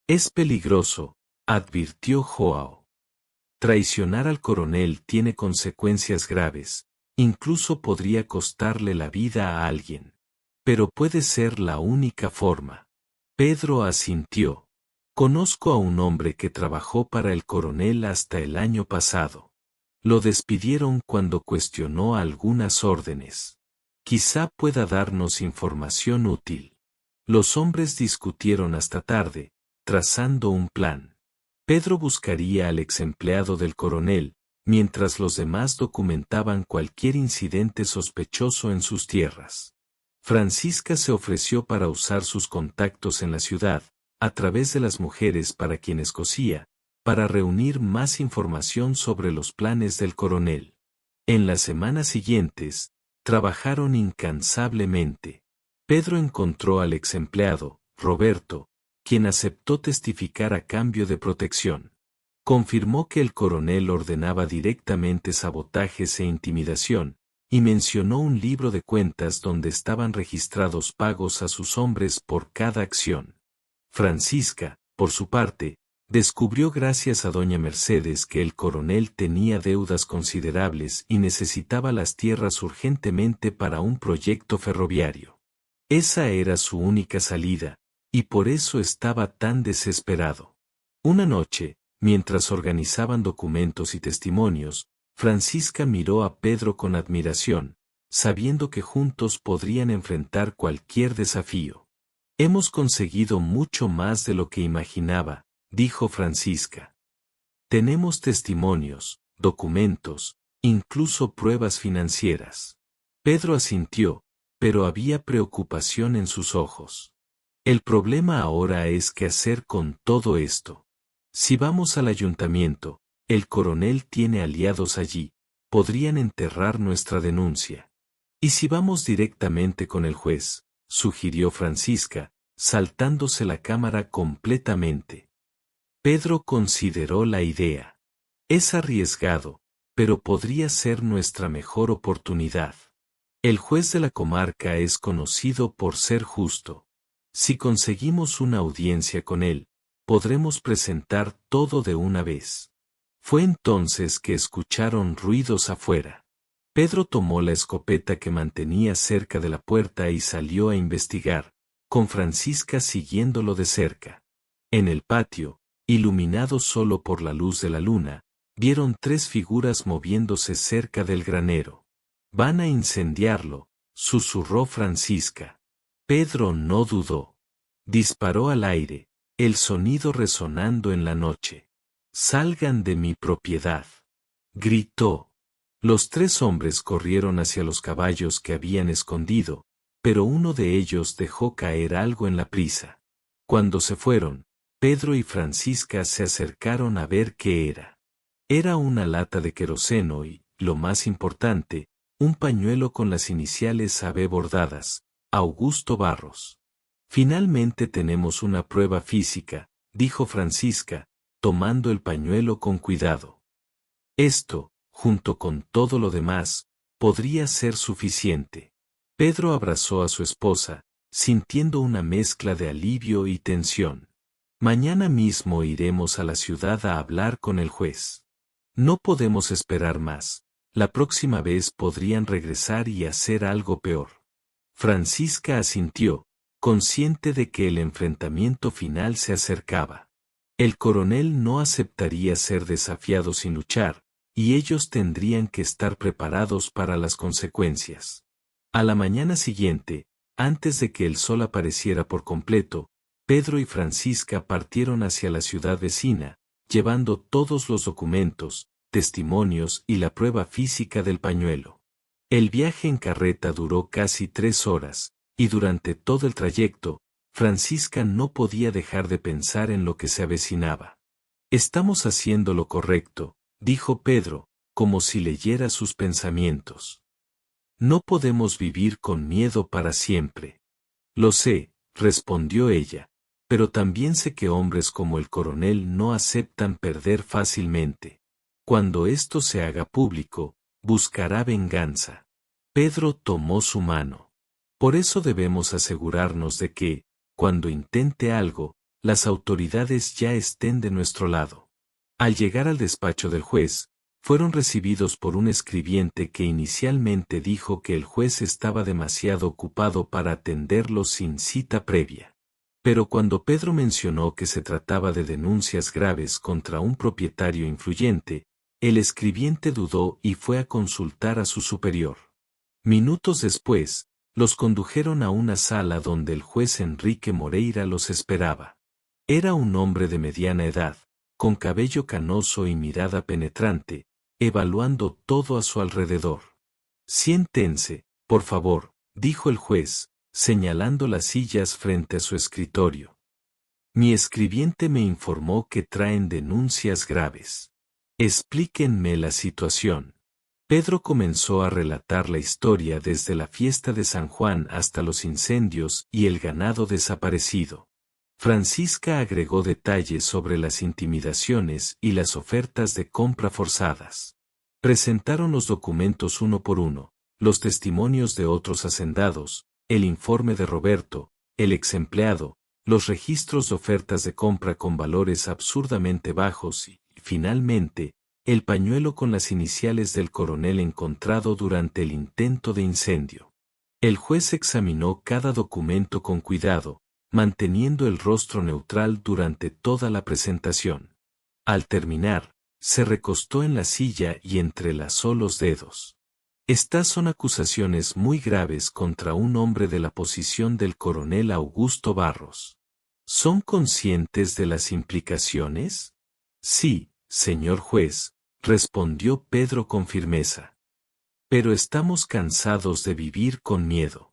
Es peligroso, advirtió Joao. Traicionar al coronel tiene consecuencias graves, incluso podría costarle la vida a alguien. Pero puede ser la única forma. Pedro asintió. Conozco a un hombre que trabajó para el coronel hasta el año pasado. Lo despidieron cuando cuestionó algunas órdenes. Quizá pueda darnos información útil. Los hombres discutieron hasta tarde, trazando un plan. Pedro buscaría al exempleado del coronel, mientras los demás documentaban cualquier incidente sospechoso en sus tierras. Francisca se ofreció para usar sus contactos en la ciudad, a través de las mujeres para quienes cosía, para reunir más información sobre los planes del coronel. En las semanas siguientes, trabajaron incansablemente. Pedro encontró al exempleado, Roberto, quien aceptó testificar a cambio de protección. Confirmó que el coronel ordenaba directamente sabotajes e intimidación, y mencionó un libro de cuentas donde estaban registrados pagos a sus hombres por cada acción. Francisca, por su parte, descubrió gracias a doña Mercedes que el coronel tenía deudas considerables y necesitaba las tierras urgentemente para un proyecto ferroviario. Esa era su única salida, y por eso estaba tan desesperado. Una noche, mientras organizaban documentos y testimonios, Francisca miró a Pedro con admiración, sabiendo que juntos podrían enfrentar cualquier desafío. Hemos conseguido mucho más de lo que imaginaba, dijo Francisca. Tenemos testimonios, documentos, incluso pruebas financieras. Pedro asintió, pero había preocupación en sus ojos. El problema ahora es qué hacer con todo esto. Si vamos al ayuntamiento, el coronel tiene aliados allí, podrían enterrar nuestra denuncia. ¿Y si vamos directamente con el juez?, sugirió Francisca, saltándose la cámara completamente. Pedro consideró la idea. Es arriesgado, pero podría ser nuestra mejor oportunidad. El juez de la comarca es conocido por ser justo. Si conseguimos una audiencia con él, podremos presentar todo de una vez. Fue entonces que escucharon ruidos afuera. Pedro tomó la escopeta que mantenía cerca de la puerta y salió a investigar, con Francisca siguiéndolo de cerca. En el patio, iluminado solo por la luz de la luna, vieron 3 figuras moviéndose cerca del granero. «Van a incendiarlo», susurró Francisca. Pedro no dudó. Disparó al aire, el sonido resonando en la noche. «Salgan de mi propiedad», gritó. Los 3 hombres corrieron hacia los caballos que habían escondido, pero uno de ellos dejó caer algo en la prisa. Cuando se fueron, Pedro y Francisca se acercaron a ver qué era. Era una lata de queroseno y, lo más importante, un pañuelo con las iniciales AB bordadas, Augusto Barros. «Finalmente tenemos una prueba física», dijo Francisca, tomando el pañuelo con cuidado. Esto, junto con todo lo demás, podría ser suficiente. Pedro abrazó a su esposa, sintiendo una mezcla de alivio y tensión. «Mañana mismo iremos a la ciudad a hablar con el juez. No podemos esperar más. La próxima vez podrían regresar y hacer algo peor». Francisca asintió, consciente de que el enfrentamiento final se acercaba. El coronel no aceptaría ser desafiado sin luchar, y ellos tendrían que estar preparados para las consecuencias. A la mañana siguiente, antes de que el sol apareciera por completo, Pedro y Francisca partieron hacia la ciudad vecina, llevando todos los documentos, testimonios y la prueba física del pañuelo. El viaje en carreta duró casi 3 horas, y durante todo el trayecto, Francisca no podía dejar de pensar en lo que se avecinaba. «Estamos haciendo lo correcto», dijo Pedro, como si leyera sus pensamientos. «No podemos vivir con miedo para siempre». «Lo sé», respondió ella, «pero también sé que hombres como el coronel no aceptan perder fácilmente. Cuando esto se haga público, buscará venganza». Pedro tomó su mano. «Por eso debemos asegurarnos de que, cuando intente algo, las autoridades ya estén de nuestro lado». Al llegar al despacho del juez, fueron recibidos por un escribiente que inicialmente dijo que el juez estaba demasiado ocupado para atenderlos sin cita previa. Pero cuando Pedro mencionó que se trataba de denuncias graves contra un propietario influyente, el escribiente dudó y fue a consultar a su superior. Minutos después, los condujeron a una sala donde el juez Enrique Moreira los esperaba. Era un hombre de mediana edad, con cabello canoso y mirada penetrante, evaluando todo a su alrededor. «Siéntense, por favor», dijo el juez, señalando las sillas frente a su escritorio. «Mi escribiente me informó que traen denuncias graves. Explíquenme la situación». Pedro comenzó a relatar la historia desde la fiesta de San Juan hasta los incendios y el ganado desaparecido. Francisca agregó detalles sobre las intimidaciones y las ofertas de compra forzadas. Presentaron los documentos uno por uno, los testimonios de otros hacendados, el informe de Roberto, el ex empleado, los registros de ofertas de compra con valores absurdamente bajos y, finalmente, el pañuelo con las iniciales del coronel encontrado durante el intento de incendio. El juez examinó cada documento con cuidado, manteniendo el rostro neutral durante toda la presentación. Al terminar, se recostó en la silla y entrelazó los dedos. «Estas son acusaciones muy graves contra un hombre de la posición del coronel Augusto Barros. ¿Son conscientes de las implicaciones?» «Sí, señor juez», respondió Pedro con firmeza. «Pero estamos cansados de vivir con miedo.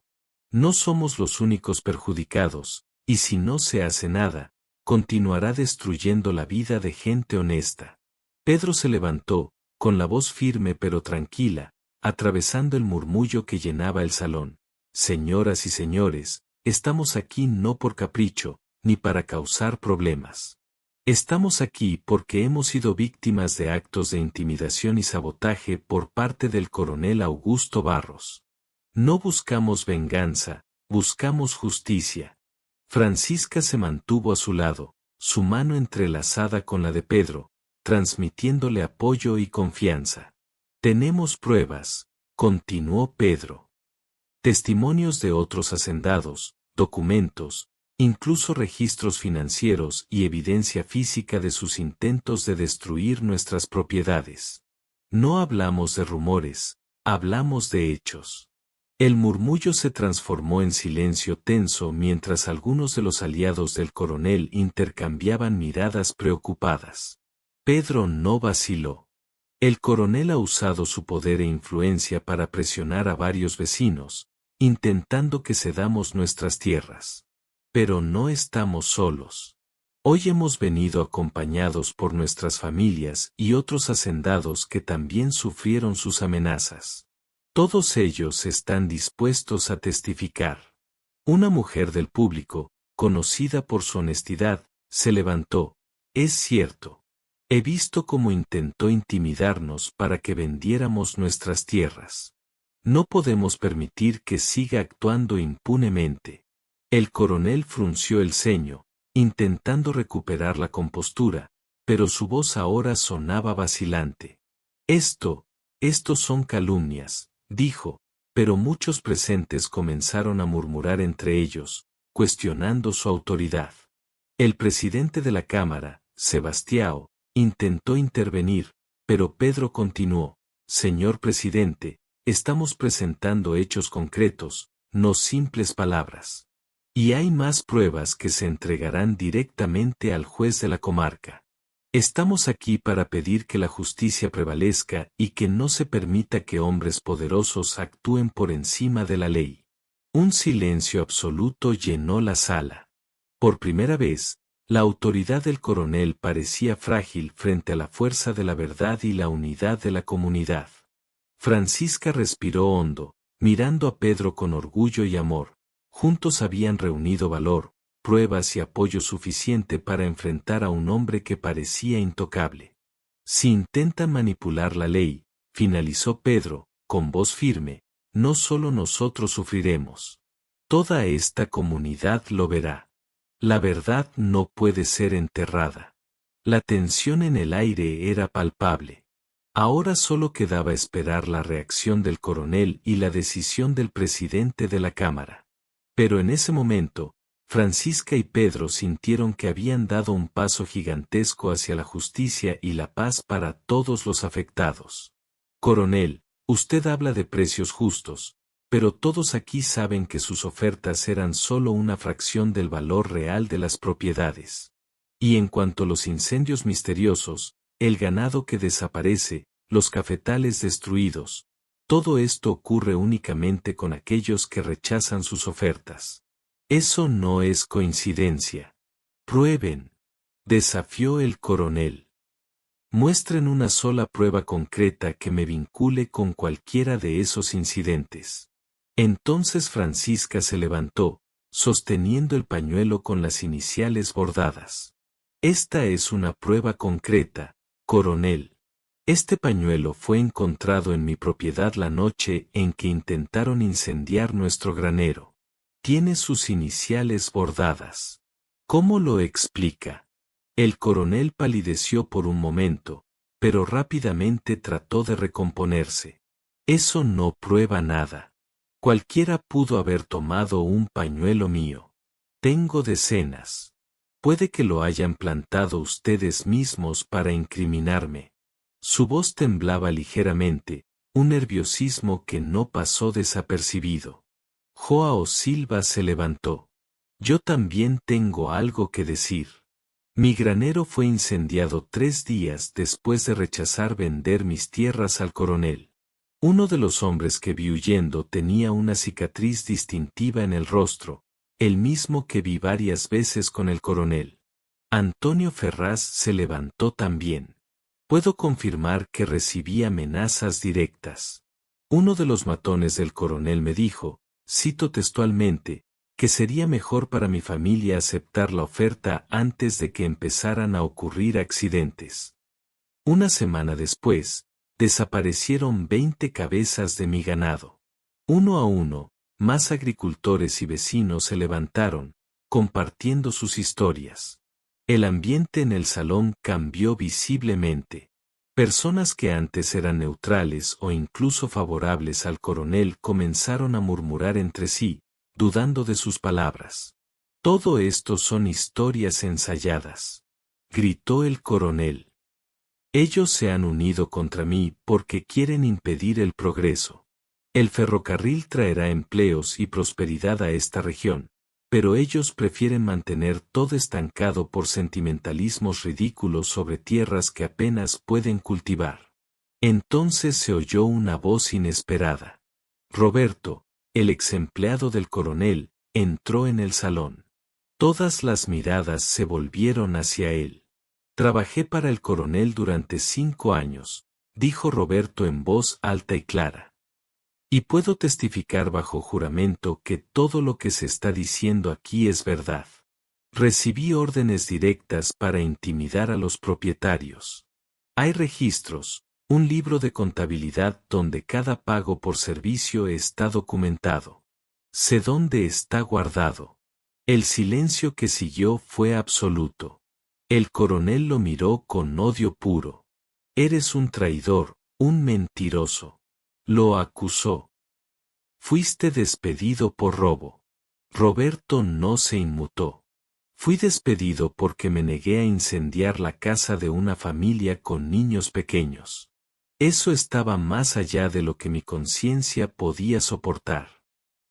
No somos los únicos perjudicados, y si no se hace nada, continuará destruyendo la vida de gente honesta». Pedro se levantó, con la voz firme pero tranquila, atravesando el murmullo que llenaba el salón. «Señoras y señores, estamos aquí no por capricho, ni para causar problemas. Estamos aquí porque hemos sido víctimas de actos de intimidación y sabotaje por parte del coronel Augusto Barros. No buscamos venganza, buscamos justicia». Francisca se mantuvo a su lado, su mano entrelazada con la de Pedro, transmitiéndole apoyo y confianza. «Tenemos pruebas», continuó Pedro. «Testimonios de otros hacendados, documentos, incluso registros financieros y evidencia física de sus intentos de destruir nuestras propiedades. No hablamos de rumores, hablamos de hechos». El murmullo se transformó en silencio tenso mientras algunos de los aliados del coronel intercambiaban miradas preocupadas. Pedro no vaciló. El coronel ha usado su poder e influencia para presionar a varios vecinos, intentando que cedamos nuestras tierras. Pero no estamos solos. Hoy hemos venido acompañados por nuestras familias y otros hacendados que también sufrieron sus amenazas. Todos ellos están dispuestos a testificar. Una mujer del público, conocida por su honestidad, se levantó. «Es cierto. He visto cómo intentó intimidarnos para que vendiéramos nuestras tierras. No podemos permitir que siga actuando impunemente». El coronel frunció el ceño, intentando recuperar la compostura, pero su voz ahora sonaba vacilante. Esto son calumnias», dijo, pero muchos presentes comenzaron a murmurar entre ellos, cuestionando su autoridad. El presidente de la Cámara, Sebastião, intentó intervenir, pero Pedro continuó: «Señor presidente, estamos presentando hechos concretos, no simples palabras. Y hay más pruebas que se entregarán directamente al juez de la comarca. Estamos aquí para pedir que la justicia prevalezca y que no se permita que hombres poderosos actúen por encima de la ley. Un silencio absoluto llenó la sala. Por primera vez, la autoridad del coronel parecía frágil frente a la fuerza de la verdad y la unidad de la comunidad. Francisca respiró hondo, mirando a Pedro con orgullo y amor. Juntos habían reunido valor, pruebas y apoyo suficiente para enfrentar a un hombre que parecía intocable. Si intentan manipular la ley, finalizó Pedro, con voz firme, no solo nosotros sufriremos. Toda esta comunidad lo verá. La verdad no puede ser enterrada. La tensión en el aire era palpable. Ahora solo quedaba esperar la reacción del coronel y la decisión del presidente de la Cámara. Pero en ese momento, Francisca y Pedro sintieron que habían dado un paso gigantesco hacia la justicia y la paz para todos los afectados. Coronel, usted habla de precios justos, pero todos aquí saben que sus ofertas eran solo una fracción del valor real de las propiedades. Y en cuanto a los incendios misteriosos, el ganado que desaparece, los cafetales destruidos, todo esto ocurre únicamente con aquellos que rechazan sus ofertas. Eso no es coincidencia. Prueben. Desafió el coronel. Muestren una sola prueba concreta que me vincule con cualquiera de esos incidentes. Entonces Francisca se levantó, sosteniendo el pañuelo con las iniciales bordadas. Esta es una prueba concreta, coronel. Este pañuelo fue encontrado en mi propiedad la noche en que intentaron incendiar nuestro granero. Tiene sus iniciales bordadas. ¿Cómo lo explica? El coronel palideció por un momento, pero rápidamente trató de recomponerse. Eso no prueba nada. Cualquiera pudo haber tomado un pañuelo mío. Tengo decenas. Puede que lo hayan plantado ustedes mismos para incriminarme. Su voz temblaba ligeramente, un nerviosismo que no pasó desapercibido. Joao Silva se levantó. Yo también tengo algo que decir. Mi granero fue incendiado 3 días después de rechazar vender mis tierras al coronel. Uno de los hombres que vi huyendo tenía una cicatriz distintiva en el rostro, el mismo que vi varias veces con el coronel. Antonio Ferraz se levantó también. Puedo confirmar que recibí amenazas directas. Uno de los matones del coronel me dijo, cito textualmente, que sería mejor para mi familia aceptar la oferta antes de que empezaran a ocurrir accidentes. Una semana después, desaparecieron 20 cabezas de mi ganado. Uno a uno, más agricultores y vecinos se levantaron, compartiendo sus historias. El ambiente en el salón cambió visiblemente. Personas que antes eran neutrales o incluso favorables al coronel comenzaron a murmurar entre sí, dudando de sus palabras. Todo esto son historias ensayadas. Gritó el coronel. Ellos se han unido contra mí porque quieren impedir el progreso. El ferrocarril traerá empleos y prosperidad a esta región, pero ellos prefieren mantener todo estancado por sentimentalismos ridículos sobre tierras que apenas pueden cultivar. Entonces se oyó una voz inesperada. Roberto, el ex empleado del coronel, entró en el salón. Todas las miradas se volvieron hacia él. Trabajé para el coronel durante 5 años, dijo Roberto en voz alta y clara. Y puedo testificar bajo juramento que todo lo que se está diciendo aquí es verdad. Recibí órdenes directas para intimidar a los propietarios. Hay registros, un libro de contabilidad donde cada pago por servicio está documentado. Sé dónde está guardado. El silencio que siguió fue absoluto. El coronel lo miró con odio puro. Eres un traidor, un mentiroso. Lo acusó. Fuiste despedido por robo. Roberto no se inmutó. Fui despedido porque me negué a incendiar la casa de una familia con niños pequeños. Eso estaba más allá de lo que mi conciencia podía soportar.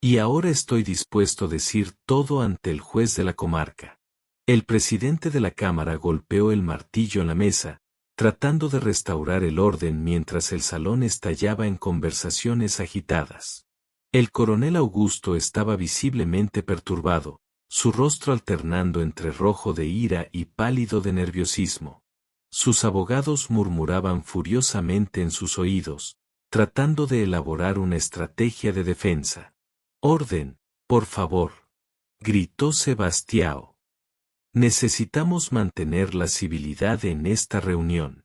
Y ahora estoy dispuesto a decir todo ante el juez de la comarca. El presidente de la Cámara golpeó el martillo en la mesa, tratando de restaurar el orden mientras el salón estallaba en conversaciones agitadas. El coronel Augusto estaba visiblemente perturbado, su rostro alternando entre rojo de ira y pálido de nerviosismo. Sus abogados murmuraban furiosamente en sus oídos, tratando de elaborar una estrategia de defensa. «Orden, por favor», gritó Sebastião. «Necesitamos mantener la civilidad en esta reunión».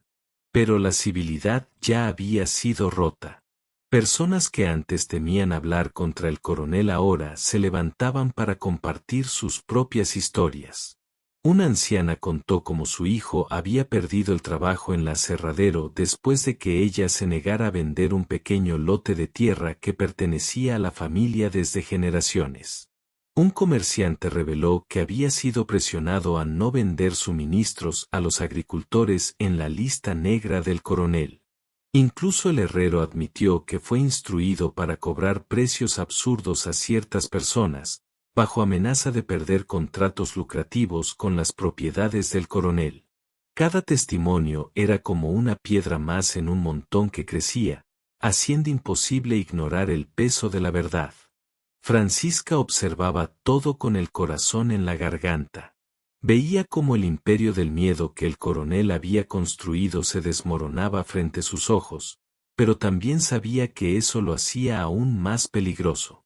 Pero la civilidad ya había sido rota. Personas que antes temían hablar contra el coronel ahora se levantaban para compartir sus propias historias. Una anciana contó cómo su hijo había perdido el trabajo en el aserradero después de que ella se negara a vender un pequeño lote de tierra que pertenecía a la familia desde generaciones. Un comerciante reveló que había sido presionado a no vender suministros a los agricultores en la lista negra del coronel. Incluso el herrero admitió que fue instruido para cobrar precios absurdos a ciertas personas, bajo amenaza de perder contratos lucrativos con las propiedades del coronel. Cada testimonio era como una piedra más en un montón que crecía, haciendo imposible ignorar el peso de la verdad. Francisca observaba todo con el corazón en la garganta. Veía cómo el imperio del miedo que el coronel había construido se desmoronaba frente a sus ojos, pero también sabía que eso lo hacía aún más peligroso.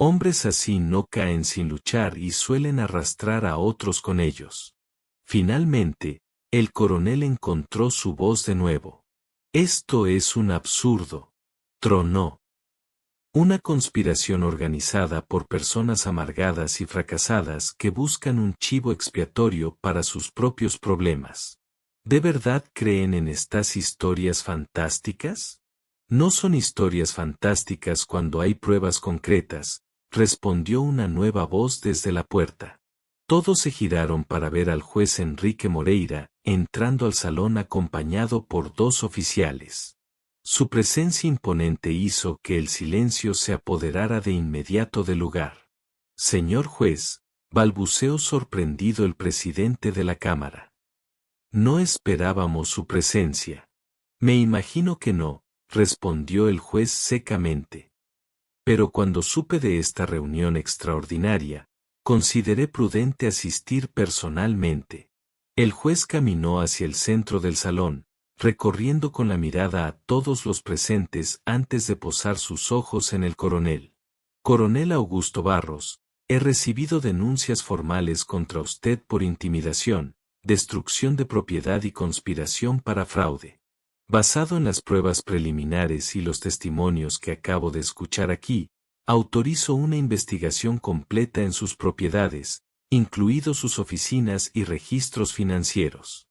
Hombres así no caen sin luchar y suelen arrastrar a otros con ellos. Finalmente, el coronel encontró su voz de nuevo. «Esto es un absurdo», tronó. «Una conspiración organizada por personas amargadas y fracasadas que buscan un chivo expiatorio para sus propios problemas. ¿De verdad creen en estas historias fantásticas? No son historias fantásticas cuando hay pruebas concretas», respondió una nueva voz desde la puerta. Todos se giraron para ver al juez Enrique Moreira, entrando al salón acompañado por 2 oficiales. Su presencia imponente hizo que el silencio se apoderara de inmediato del lugar. «Señor juez», balbuceó sorprendido el presidente de la Cámara. «No esperábamos su presencia». «Me imagino que no», respondió el juez secamente. «Pero cuando supe de esta reunión extraordinaria, consideré prudente asistir personalmente». El juez caminó hacia el centro del salón, recorriendo con la mirada a todos los presentes antes de posar sus ojos en el coronel. «Coronel Augusto Barros, he recibido denuncias formales contra usted por intimidación, destrucción de propiedad y conspiración para fraude. Basado en las pruebas preliminares y los testimonios que acabo de escuchar aquí, autorizo una investigación completa en sus propiedades, incluidos sus oficinas y registros financieros».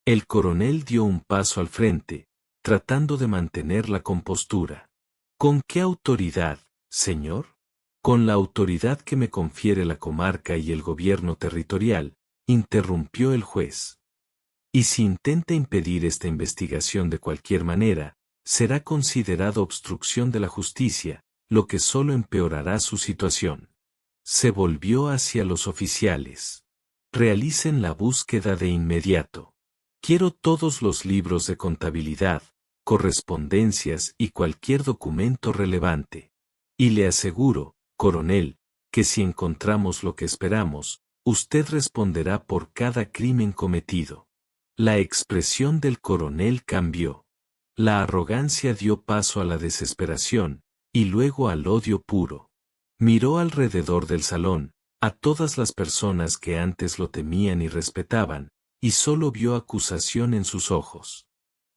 El coronel dio un paso al frente, tratando de mantener la compostura. «¿Con qué autoridad, señor?» «Con la autoridad que me confiere la comarca y el gobierno territorial», interrumpió el juez. «Y si intenta impedir esta investigación de cualquier manera, será considerado obstrucción de la justicia, lo que solo empeorará su situación». Se volvió hacia los oficiales. «Realicen la búsqueda de inmediato. Quiero todos los libros de contabilidad, correspondencias y cualquier documento relevante. Y le aseguro, coronel, que si encontramos lo que esperamos, usted responderá por cada crimen cometido». La expresión del coronel cambió. La arrogancia dio paso a la desesperación, y luego al odio puro. Miró alrededor del salón, a todas las personas que antes lo temían y respetaban, y solo vio acusación en sus ojos.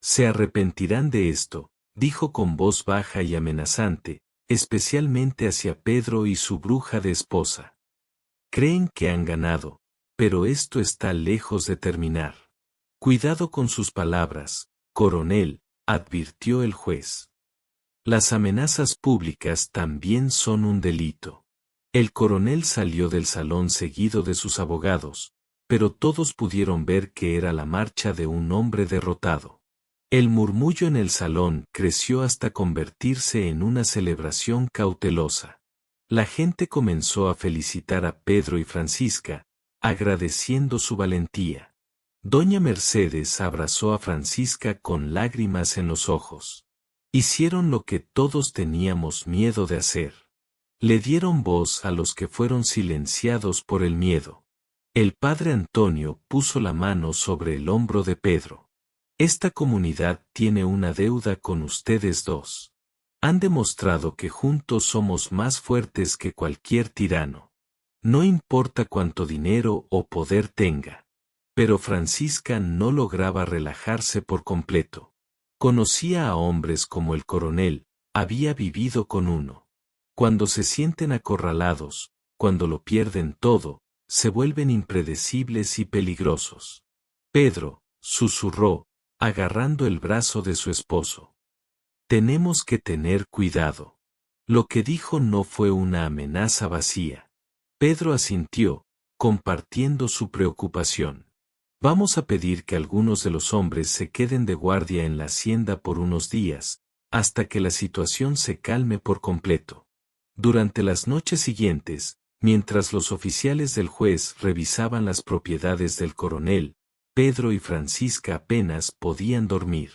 «Se arrepentirán de esto», dijo con voz baja y amenazante, especialmente hacia Pedro y su bruja de esposa. «Creen que han ganado, pero esto está lejos de terminar. Cuidado con sus palabras, coronel», advirtió el juez. «Las amenazas públicas también son un delito». El coronel salió del salón seguido de sus abogados, pero todos pudieron ver que era la marcha de un hombre derrotado. El murmullo en el salón creció hasta convertirse en una celebración cautelosa. La gente comenzó a felicitar a Pedro y Francisca, agradeciendo su valentía. Doña Mercedes abrazó a Francisca con lágrimas en los ojos. Hicieron lo que todos teníamos miedo de hacer. Le dieron voz a los que fueron silenciados por el miedo. El padre Antonio puso la mano sobre el hombro de Pedro. Esta comunidad tiene una deuda con ustedes dos. Han demostrado que juntos somos más fuertes que cualquier tirano. No importa cuánto dinero o poder tenga. Pero Francisca no lograba relajarse por completo. Conocía a hombres como el coronel, había vivido con uno. Cuando se sienten acorralados, cuando lo pierden todo, se vuelven impredecibles y peligrosos. Pedro, susurró, agarrando el brazo de su esposo. Tenemos que tener cuidado. Lo que dijo no fue una amenaza vacía. Pedro asintió, compartiendo su preocupación. Vamos a pedir que algunos de los hombres se queden de guardia en la hacienda por unos días, hasta que la situación se calme por completo. Durante las noches siguientes, mientras los oficiales del juez revisaban las propiedades del coronel, Pedro y Francisca apenas podían dormir.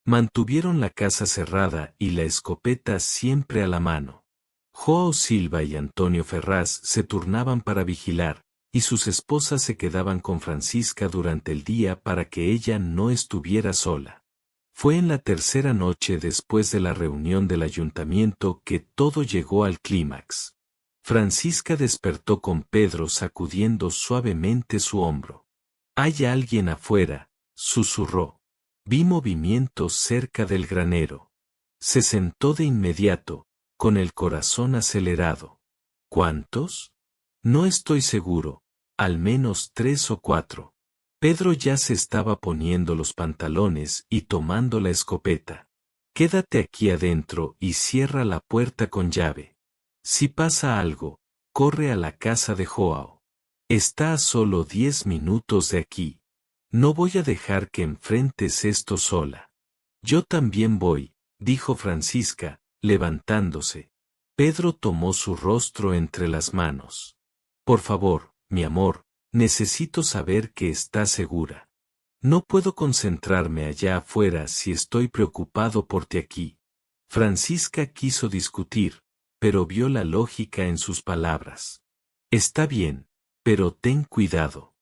Mantuvieron la casa cerrada y la escopeta siempre a la mano. Joao Silva y Antonio Ferraz se turnaban para vigilar, y sus esposas se quedaban con Francisca durante el día para que ella no estuviera sola. Fue en la tercera noche después de la reunión del ayuntamiento que todo llegó al clímax. Francisca despertó con Pedro sacudiendo suavemente su hombro. «Hay alguien afuera», susurró. Vi movimientos cerca del granero. Se sentó de inmediato, con el corazón acelerado. ¿Cuántos? No estoy seguro, al menos 3 o 4. Pedro ya se estaba poniendo los pantalones y tomando la escopeta. Quédate aquí adentro y cierra la puerta con llave. Si pasa algo, corre a la casa de Joao. Está a solo 10 minutos de aquí. No voy a dejar que enfrentes esto sola. Yo también voy, dijo Francisca, levantándose. Pedro tomó su rostro entre las manos. Por favor, mi amor, necesito saber que está segura. No puedo concentrarme allá afuera si estoy preocupado por ti aquí. Francisca quiso discutir, pero vio la lógica en sus palabras. Está bien, pero ten cuidado.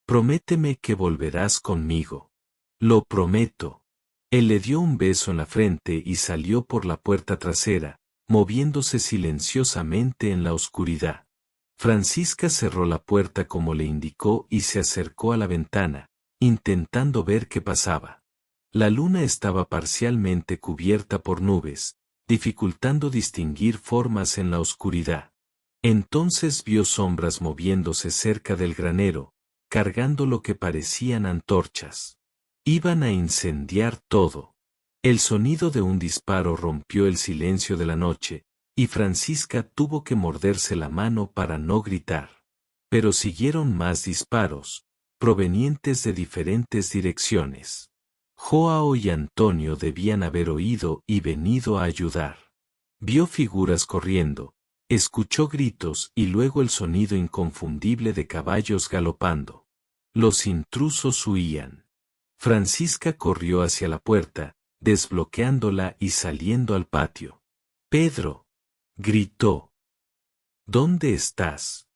Prométeme que volverás conmigo. Lo prometo. Él le dio un beso en la frente y salió por la puerta trasera, moviéndose silenciosamente en la oscuridad. Francisca cerró la puerta como le indicó y se acercó a la ventana, intentando ver qué pasaba. La luna estaba parcialmente cubierta por nubes, dificultando distinguir formas en la oscuridad. Entonces vio sombras moviéndose cerca del granero, cargando lo que parecían antorchas. Iban a incendiar todo. El sonido de un disparo rompió el silencio de la noche, y Francisca tuvo que morderse la mano para no gritar. Pero siguieron más disparos, provenientes de diferentes direcciones. Joao y Antonio debían haber oído y venido a ayudar. Vio figuras corriendo, escuchó gritos y luego el sonido inconfundible de caballos galopando. Los intrusos huían. Francisca corrió hacia la puerta, desbloqueándola y saliendo al patio. «Pedro», gritó. «¿Dónde estás?»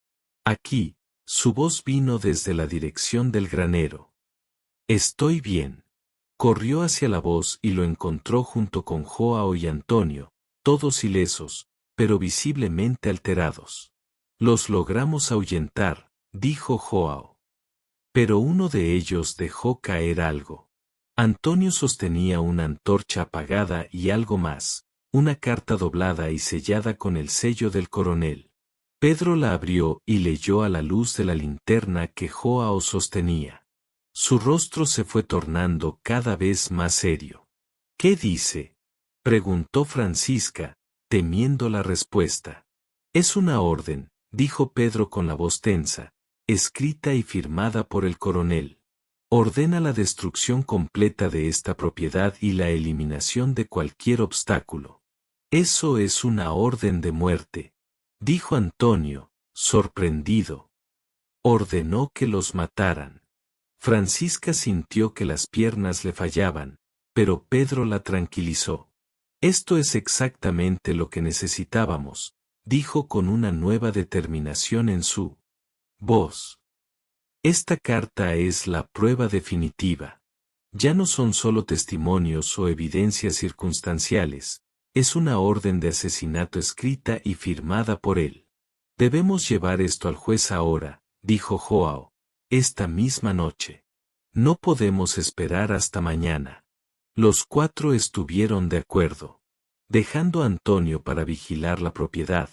«Aquí», su voz vino desde la dirección del granero. «Estoy bien». Corrió hacia la voz y lo encontró junto con Joao y Antonio, todos ilesos, pero visiblemente alterados. «Los logramos ahuyentar», dijo Joao. Pero uno de ellos dejó caer algo. Antonio sostenía una antorcha apagada y algo más, una carta doblada y sellada con el sello del coronel. Pedro la abrió y leyó a la luz de la linterna que Joao sostenía. Su rostro se fue tornando cada vez más serio. «¿Qué dice?», preguntó Francisca, temiendo la respuesta. «Es una orden», dijo Pedro con la voz tensa, escrita y firmada por el coronel. «Ordena la destrucción completa de esta propiedad y la eliminación de cualquier obstáculo». «Eso es una orden de muerte». dijo Antonio, sorprendido. Ordenó que los mataran. Francisca sintió que las piernas le fallaban, pero Pedro la tranquilizó. Esto es exactamente lo que necesitábamos, dijo con una nueva determinación en su voz. Esta carta es la prueba definitiva. Ya no son solo testimonios o evidencias circunstanciales, es una orden de asesinato escrita y firmada por él. Debemos llevar esto al juez ahora, dijo Joao, esta misma noche. No podemos esperar hasta mañana. Los 4 estuvieron de acuerdo. Dejando a Antonio para vigilar la propiedad,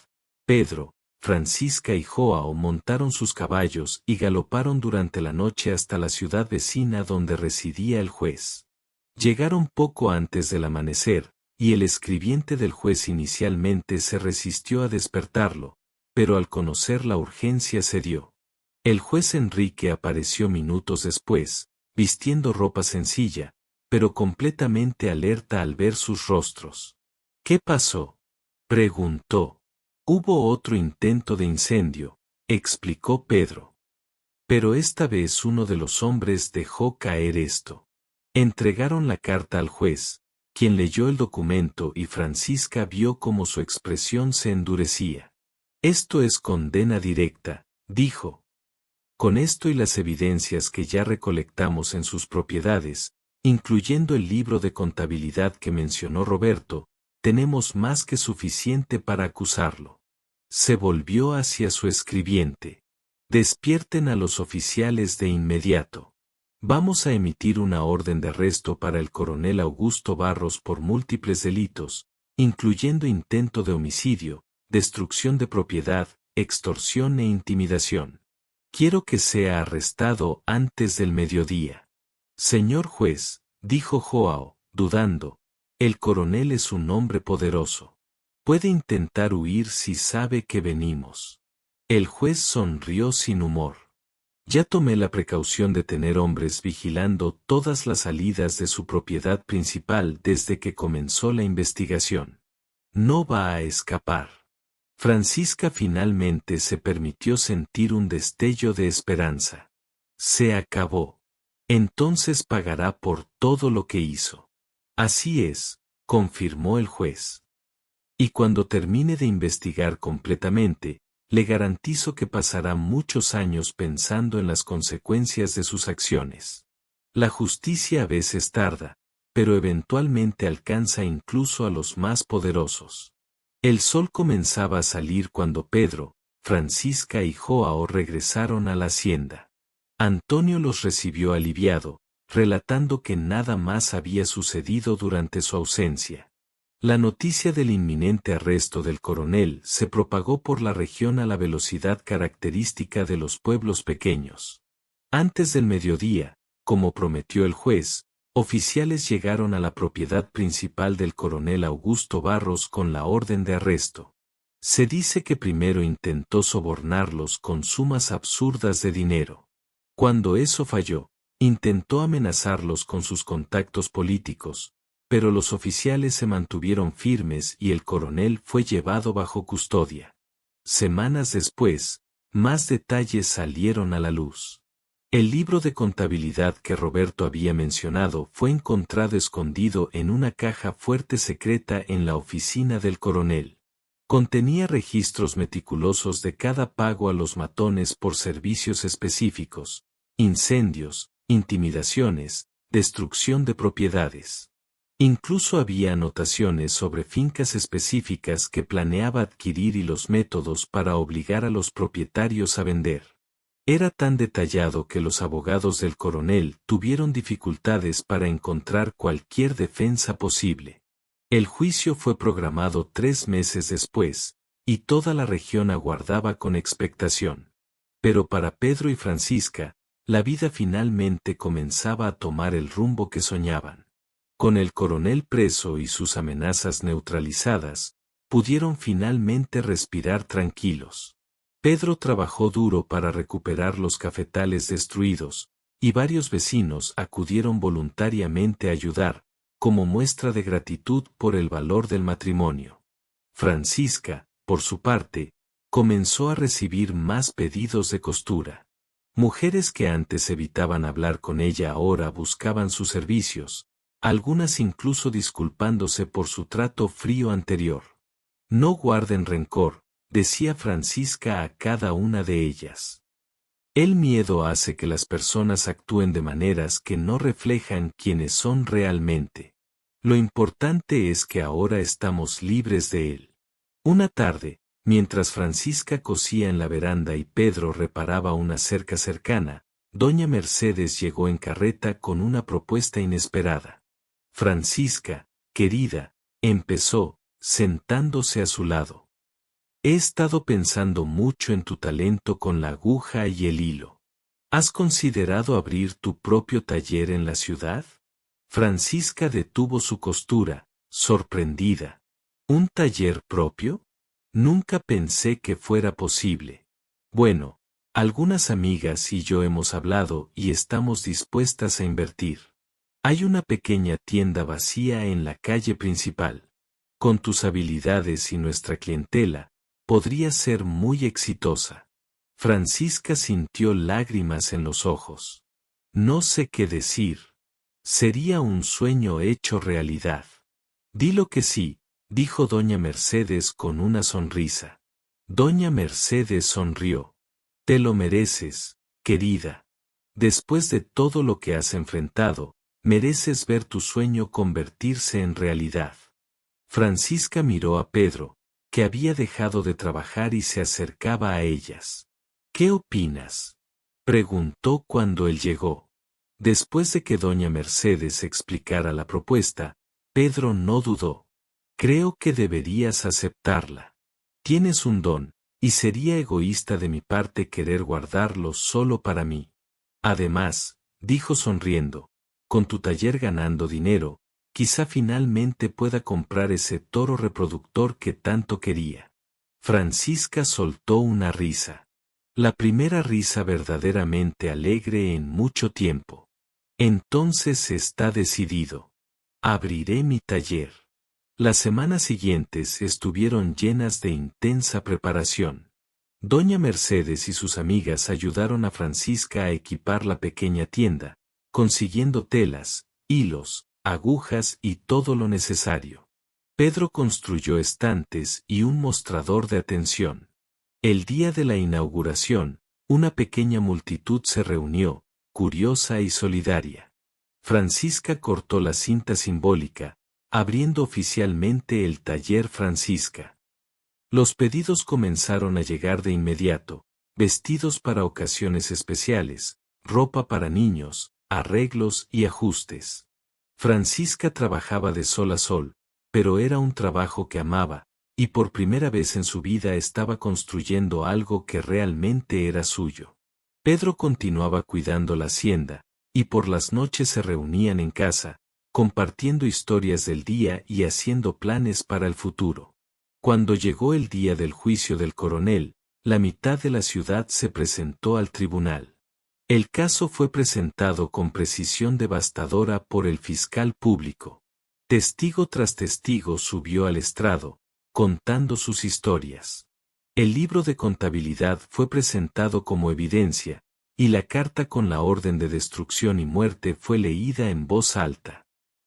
Pedro, Francisca y Joao montaron sus caballos y galoparon durante la noche hasta la ciudad vecina donde residía el juez. Llegaron poco antes del amanecer, y el escribiente del juez inicialmente se resistió a despertarlo, pero al conocer la urgencia cedió. El juez Enrique apareció minutos después, vistiendo ropa sencilla, pero completamente alerta al ver sus rostros. ¿Qué pasó?, preguntó. Hubo otro intento de incendio, explicó Pedro. Pero esta vez uno de los hombres dejó caer esto. Entregaron la carta al juez, quien leyó el documento y Francisca vio cómo su expresión se endurecía. Esto es condena directa, dijo. Con esto y las evidencias que ya recolectamos en sus propiedades, incluyendo el libro de contabilidad que mencionó Roberto, tenemos más que suficiente para acusarlo. Se volvió hacia su escribiente. Despierten a los oficiales de inmediato. Vamos a emitir una orden de arresto para el coronel Augusto Barros por múltiples delitos, incluyendo intento de homicidio, destrucción de propiedad, extorsión e intimidación. Quiero que sea arrestado antes del mediodía. Señor juez, dijo Joao, dudando, el coronel es un hombre poderoso. Puede intentar huir si sabe que venimos. El juez sonrió sin humor. Ya tomé la precaución de tener hombres vigilando todas las salidas de su propiedad principal desde que comenzó la investigación. No va a escapar. Francisca finalmente se permitió sentir un destello de esperanza. Se acabó. Entonces pagará por todo lo que hizo. Así es, confirmó el juez. Y cuando termine de investigar completamente, le garantizo que pasará muchos años pensando en las consecuencias de sus acciones. La justicia a veces tarda, pero eventualmente alcanza incluso a los más poderosos. El sol comenzaba a salir cuando Pedro, Francisca y Joao regresaron a la hacienda. Antonio los recibió aliviado, relatando que nada más había sucedido durante su ausencia. La noticia del inminente arresto del coronel se propagó por la región a la velocidad característica de los pueblos pequeños. Antes del mediodía, como prometió el juez, oficiales llegaron a la propiedad principal del coronel Augusto Barros con la orden de arresto. Se dice que primero intentó sobornarlos con sumas absurdas de dinero. Cuando eso falló, intentó amenazarlos con sus contactos políticos, pero los oficiales se mantuvieron firmes y el coronel fue llevado bajo custodia. Semanas después, más detalles salieron a la luz. El libro de contabilidad que Roberto había mencionado fue encontrado escondido en una caja fuerte secreta en la oficina del coronel. Contenía registros meticulosos de cada pago a los matones por servicios específicos, incendios, intimidaciones, destrucción de propiedades. Incluso había anotaciones sobre fincas específicas que planeaba adquirir y los métodos para obligar a los propietarios a vender. Era tan detallado que los abogados del coronel tuvieron dificultades para encontrar cualquier defensa posible. El juicio fue programado 3 meses después, y toda la región aguardaba con expectación. Pero para Pedro y Francisca, la vida finalmente comenzaba a tomar el rumbo que soñaban. Con el coronel preso y sus amenazas neutralizadas, pudieron finalmente respirar tranquilos. Pedro trabajó duro para recuperar los cafetales destruidos, y varios vecinos acudieron voluntariamente a ayudar, como muestra de gratitud por el valor del matrimonio. Francisca, por su parte, comenzó a recibir más pedidos de costura. Mujeres que antes evitaban hablar con ella ahora buscaban sus servicios, algunas incluso disculpándose por su trato frío anterior. No guarden rencor, decía Francisca a cada una de ellas. El miedo hace que las personas actúen de maneras que no reflejan quiénes son realmente. Lo importante es que ahora estamos libres de él. Una tarde, mientras Francisca cosía en la veranda y Pedro reparaba una cerca cercana, doña Mercedes llegó en carreta con una propuesta inesperada. Francisca, querida, empezó, sentándose a su lado. He estado pensando mucho en tu talento con la aguja y el hilo. ¿Has considerado abrir tu propio taller en la ciudad? Francisca detuvo su costura, sorprendida. ¿Un taller propio? Nunca pensé que fuera posible. Bueno, algunas amigas y yo hemos hablado y estamos dispuestas a invertir. Hay una pequeña tienda vacía en la calle principal. Con tus habilidades y nuestra clientela, podría ser muy exitosa. Francisca sintió lágrimas en los ojos. No sé qué decir. Sería un sueño hecho realidad. Dilo que sí, dijo doña Mercedes con una sonrisa. Doña Mercedes sonrió. Te lo mereces, querida. Después de todo lo que has enfrentado, mereces ver tu sueño convertirse en realidad. Francisca miró a Pedro, que había dejado de trabajar y se acercaba a ellas. ¿Qué opinas?, preguntó cuando él llegó. Después de que doña Mercedes explicara la propuesta, Pedro no dudó. Creo que deberías aceptarla. Tienes un don, y sería egoísta de mi parte querer guardarlo solo para mí. Además, dijo sonriendo, con tu taller ganando dinero, quizá finalmente pueda comprar ese toro reproductor que tanto quería. Francisca soltó una risa. La primera risa verdaderamente alegre en mucho tiempo. Entonces está decidido. Abriré mi taller. Las semanas siguientes estuvieron llenas de intensa preparación. Doña Mercedes y sus amigas ayudaron a Francisca a equipar la pequeña tienda, consiguiendo telas, hilos, agujas y todo lo necesario. Pedro construyó estantes y un mostrador de atención. El día de la inauguración, una pequeña multitud se reunió, curiosa y solidaria. Francisca cortó la cinta simbólica, abriendo oficialmente el taller Francisca. Los pedidos comenzaron a llegar de inmediato, vestidos para ocasiones especiales, ropa para niños, arreglos y ajustes. Francisca trabajaba de sol a sol, pero era un trabajo que amaba, y por primera vez en su vida estaba construyendo algo que realmente era suyo. Pedro continuaba cuidando la hacienda, y por las noches se reunían en casa, compartiendo historias del día y haciendo planes para el futuro. Cuando llegó el día del juicio del coronel, la mitad de la ciudad se presentó al tribunal. El caso fue presentado con precisión devastadora por el fiscal público. Testigo tras testigo subió al estrado, contando sus historias. El libro de contabilidad fue presentado como evidencia, y la carta con la orden de destrucción y muerte fue leída en voz alta.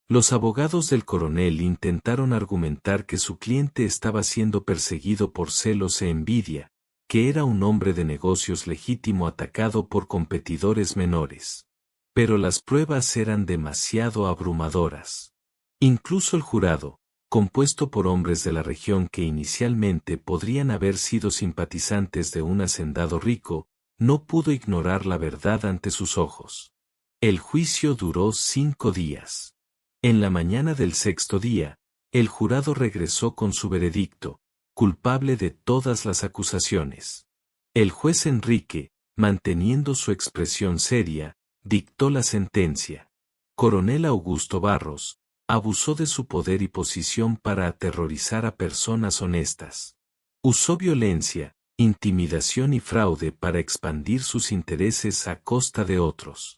Los abogados del coronel intentaron argumentar que su cliente estaba siendo perseguido por celos e envidia, que era un hombre de negocios legítimo atacado por competidores menores. Pero las pruebas eran demasiado abrumadoras. Incluso el jurado, compuesto por hombres de la región que inicialmente podrían haber sido simpatizantes de un hacendado rico, no pudo ignorar la verdad ante sus ojos. El juicio duró 5 días. En la mañana del 6º día, el jurado regresó con su veredicto, culpable de todas las acusaciones. El juez Enrique, manteniendo su expresión seria, dictó la sentencia. Coronel Augusto Barros, abusó de su poder y posición para aterrorizar a personas honestas. Usó violencia, intimidación y fraude para expandir sus intereses a costa de otros.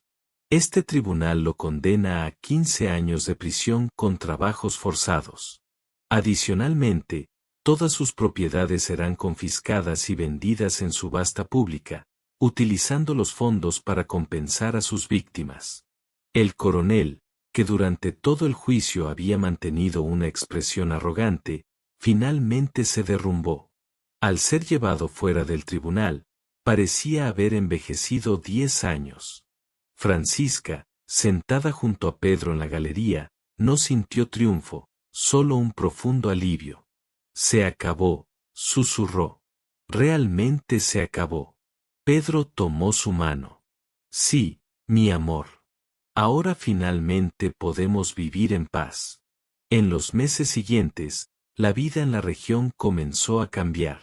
Este tribunal lo condena a 15 años de prisión con trabajos forzados. Adicionalmente, Todas sus propiedades serán confiscadas y vendidas en subasta pública, utilizando los fondos para compensar a sus víctimas. El coronel, que durante todo el juicio había mantenido una expresión arrogante, finalmente se derrumbó. Al ser llevado fuera del tribunal, parecía haber envejecido 10 años. Francisca, sentada junto a Pedro en la galería, no sintió triunfo, solo un profundo alivio. Se acabó, susurró. Realmente se acabó. Pedro tomó su mano. Sí, mi amor. Ahora finalmente podemos vivir en paz. En los meses siguientes, la vida en la región comenzó a cambiar.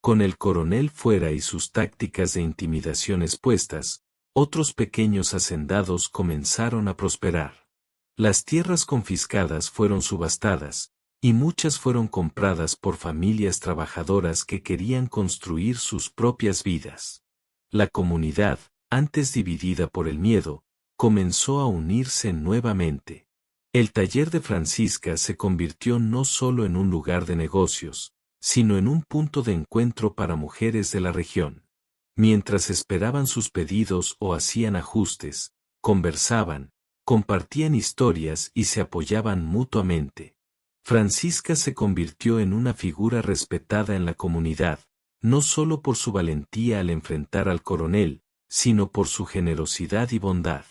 Con el coronel fuera y sus tácticas de intimidación expuestas, otros pequeños hacendados comenzaron a prosperar. Las tierras confiscadas fueron subastadas, y muchas fueron compradas por familias trabajadoras que querían construir sus propias vidas. La comunidad, antes dividida por el miedo, comenzó a unirse nuevamente. El taller de Francisca se convirtió no solo en un lugar de negocios, sino en un punto de encuentro para mujeres de la región. Mientras esperaban sus pedidos o hacían ajustes, conversaban, compartían historias y se apoyaban mutuamente. Francisca se convirtió en una figura respetada en la comunidad, no solo por su valentía al enfrentar al coronel, sino por su generosidad y bondad.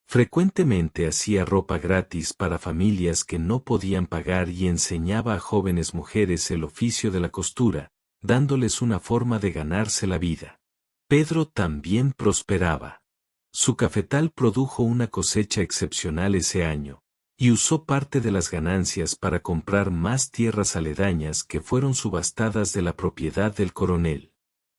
Frecuentemente hacía ropa gratis para familias que no podían pagar y enseñaba a jóvenes mujeres el oficio de la costura, dándoles una forma de ganarse la vida. Pedro también prosperaba. Su cafetal produjo una cosecha excepcional ese año, y usó parte de las ganancias para comprar más tierras aledañas que fueron subastadas de la propiedad del coronel.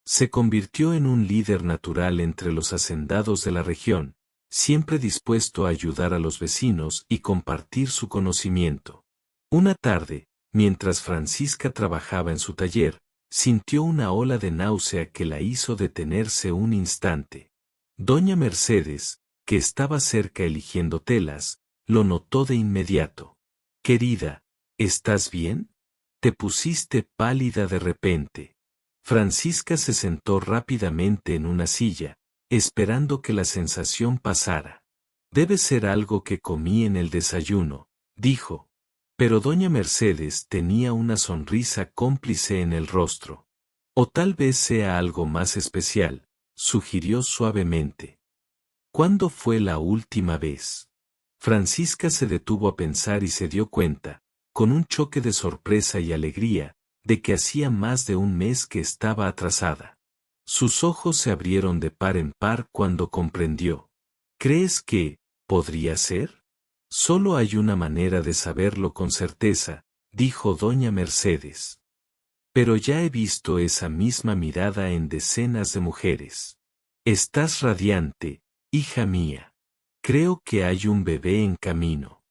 Se convirtió en un líder natural entre los hacendados de la región, siempre dispuesto a ayudar a los vecinos y compartir su conocimiento. Una tarde, mientras Francisca trabajaba en su taller, sintió una ola de náusea que la hizo detenerse un instante. Doña Mercedes, que estaba cerca eligiendo telas, lo notó de inmediato. «Querida, ¿estás bien? Te pusiste pálida de repente». Francisca se sentó rápidamente en una silla, esperando que la sensación pasara. «Debe ser algo que comí en el desayuno», dijo. Pero doña Mercedes tenía una sonrisa cómplice en el rostro. «O tal vez sea algo más especial», sugirió suavemente. «¿Cuándo fue la última vez?» Francisca se detuvo a pensar y se dio cuenta, con un choque de sorpresa y alegría, de que hacía más de un mes que estaba atrasada. Sus ojos se abrieron de par en par cuando comprendió. «¿Crees que podría ser?» «Solo hay una manera de saberlo con certeza», dijo doña Mercedes. «Pero ya he visto esa misma mirada en decenas de mujeres. Estás radiante, hija mía. Creo que hay un bebé en camino».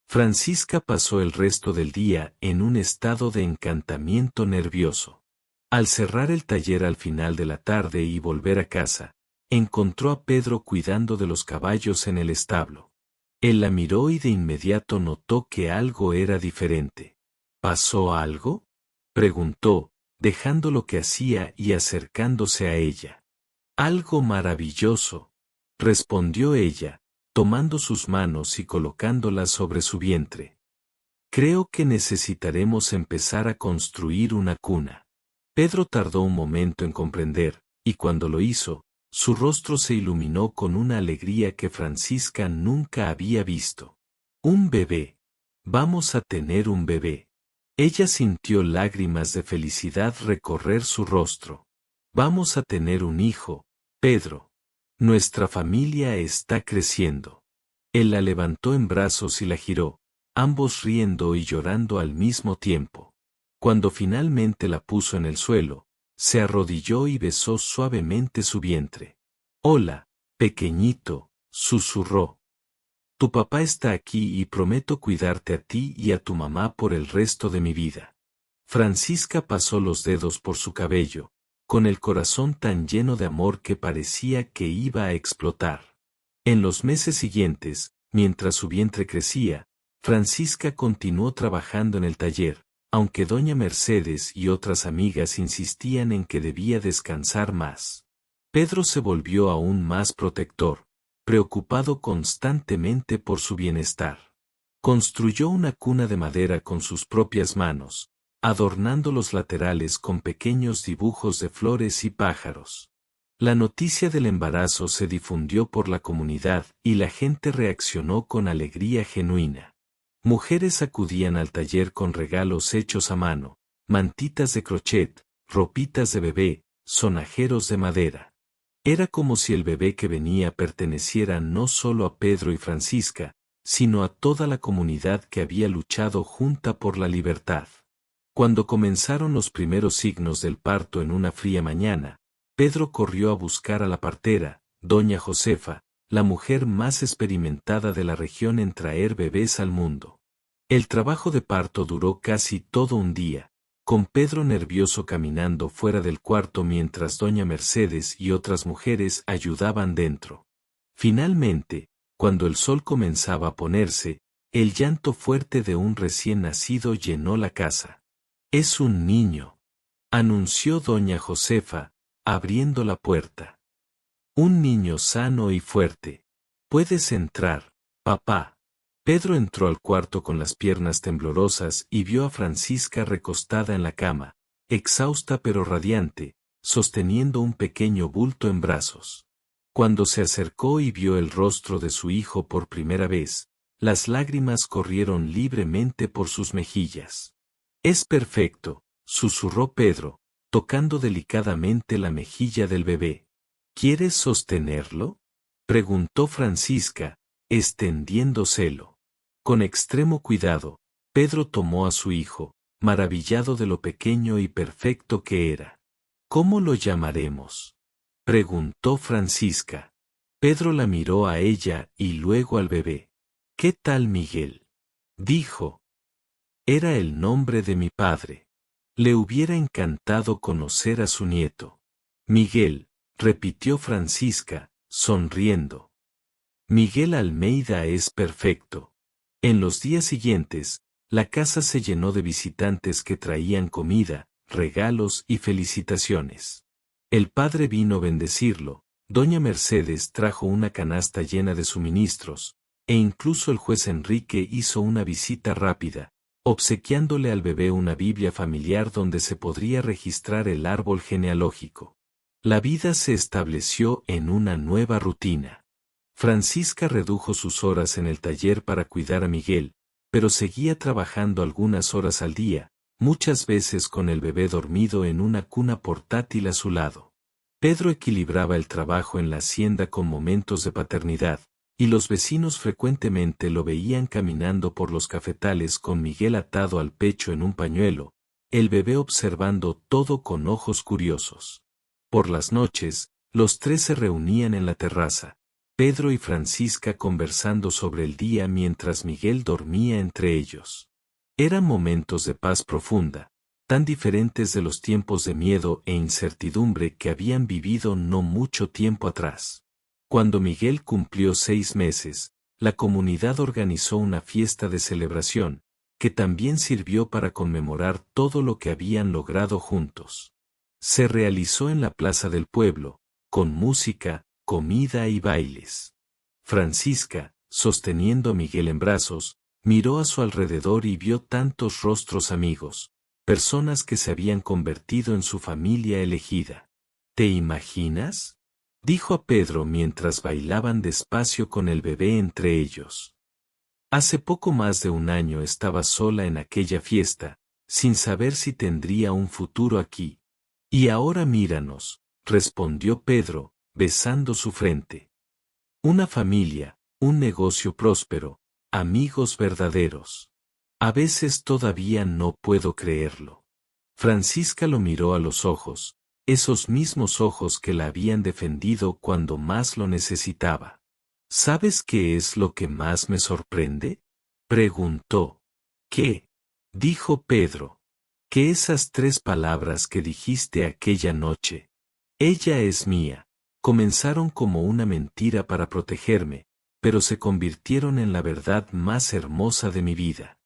Francisca pasó el resto del día en un estado de encantamiento nervioso. Al cerrar el taller al final de la tarde y volver a casa, encontró a Pedro cuidando de los caballos en el establo. Él la miró y de inmediato notó que algo era diferente. «¿Pasó algo?», preguntó, dejando lo que hacía y acercándose a ella. «Algo maravilloso», respondió ella, tomando sus manos y colocándolas sobre su vientre. «Creo que necesitaremos empezar a construir una cuna». Pedro tardó un momento en comprender, y cuando lo hizo, su rostro se iluminó con una alegría que Francisca nunca había visto. «Un bebé. Vamos a tener un bebé». Ella sintió lágrimas de felicidad recorrer su rostro. «Vamos a tener un hijo, Pedro. Nuestra familia está creciendo». Él la levantó en brazos y la giró, ambos riendo y llorando al mismo tiempo. Cuando finalmente la puso en el suelo, se arrodilló y besó suavemente su vientre. «Hola, pequeñito», susurró. «Tu papá está aquí y prometo cuidarte a ti y a tu mamá por el resto de mi vida». Francisca pasó los dedos por su cabello, con el corazón tan lleno de amor que parecía que iba a explotar. En los meses siguientes, mientras su vientre crecía, Francisca continuó trabajando en el taller, aunque doña Mercedes y otras amigas insistían en que debía descansar más. Pedro se volvió aún más protector, preocupado constantemente por su bienestar. Construyó una cuna de madera con sus propias manos, adornando los laterales con pequeños dibujos de flores y pájaros. La noticia del embarazo se difundió por la comunidad y la gente reaccionó con alegría genuina. Mujeres acudían al taller con regalos hechos a mano, mantitas de crochet, ropitas de bebé, sonajeros de madera. Era como si el bebé que venía perteneciera no solo a Pedro y Francisca, sino a toda la comunidad que había luchado junta por la libertad. Cuando comenzaron los primeros signos del parto en una fría mañana, Pedro corrió a buscar a la partera, doña Josefa, la mujer más experimentada de la región en traer bebés al mundo. El trabajo de parto duró casi todo un día, con Pedro nervioso caminando fuera del cuarto mientras doña Mercedes y otras mujeres ayudaban dentro. Finalmente, cuando el sol comenzaba a ponerse, el llanto fuerte de un recién nacido llenó la casa. «Es un niño», anunció doña Josefa, abriendo la puerta. «Un niño sano y fuerte. Puedes entrar, papá». Pedro entró al cuarto con las piernas temblorosas y vio a Francisca recostada en la cama, exhausta pero radiante, sosteniendo un pequeño bulto en brazos. Cuando se acercó y vio el rostro de su hijo por primera vez, las lágrimas corrieron libremente por sus mejillas. «Es perfecto», susurró Pedro, tocando delicadamente la mejilla del bebé. «¿Quieres sostenerlo?», preguntó Francisca, extendiéndoselo. Con extremo cuidado, Pedro tomó a su hijo, maravillado de lo pequeño y perfecto que era. «¿Cómo lo llamaremos?», preguntó Francisca. Pedro la miró a ella y luego al bebé. «¿Qué tal Miguel?», dijo. «Era el nombre de mi padre. Le hubiera encantado conocer a su nieto». «Miguel», repitió Francisca, sonriendo. «Miguel Almeida es perfecto». En los días siguientes, la casa se llenó de visitantes que traían comida, regalos y felicitaciones. El padre vino a bendecirlo, doña Mercedes trajo una canasta llena de suministros, e incluso el juez Enrique hizo una visita rápida, obsequiándole al bebé una Biblia familiar donde se podría registrar el árbol genealógico. La vida se estableció en una nueva rutina. Francisca redujo sus horas en el taller para cuidar a Miguel, pero seguía trabajando algunas horas al día, muchas veces con el bebé dormido en una cuna portátil a su lado. Pedro equilibraba el trabajo en la hacienda con momentos de paternidad, y los vecinos frecuentemente lo veían caminando por los cafetales con Miguel atado al pecho en un pañuelo, el bebé observando todo con ojos curiosos. Por las noches, los tres se reunían en la terraza, Pedro y Francisca conversando sobre el día mientras Miguel dormía entre ellos. Eran momentos de paz profunda, tan diferentes de los tiempos de miedo e incertidumbre que habían vivido no mucho tiempo atrás. Cuando Miguel cumplió 6 meses, la comunidad organizó una fiesta de celebración, que también sirvió para conmemorar todo lo que habían logrado juntos. Se realizó en la plaza del pueblo, con música, comida y bailes. Francisca, sosteniendo a Miguel en brazos, miró a su alrededor y vio tantos rostros amigos, personas que se habían convertido en su familia elegida. «¿Te imaginas?», dijo a Pedro mientras bailaban despacio con el bebé entre ellos. Hace poco más de un año estaba sola en aquella fiesta, sin saber si tendría un futuro aquí. «Y ahora míranos», respondió Pedro, besando su frente. «Una familia, un negocio próspero, amigos verdaderos. A veces todavía no puedo creerlo». Francisca lo miró a los ojos, esos mismos ojos que la habían defendido cuando más lo necesitaba. «¿Sabes qué es lo que más me sorprende?», preguntó. «¿Qué?», dijo Pedro. «Que esas 3 palabras que dijiste aquella noche, ella es mía, comenzaron como una mentira para protegerme, pero se convirtieron en la verdad más hermosa de mi vida.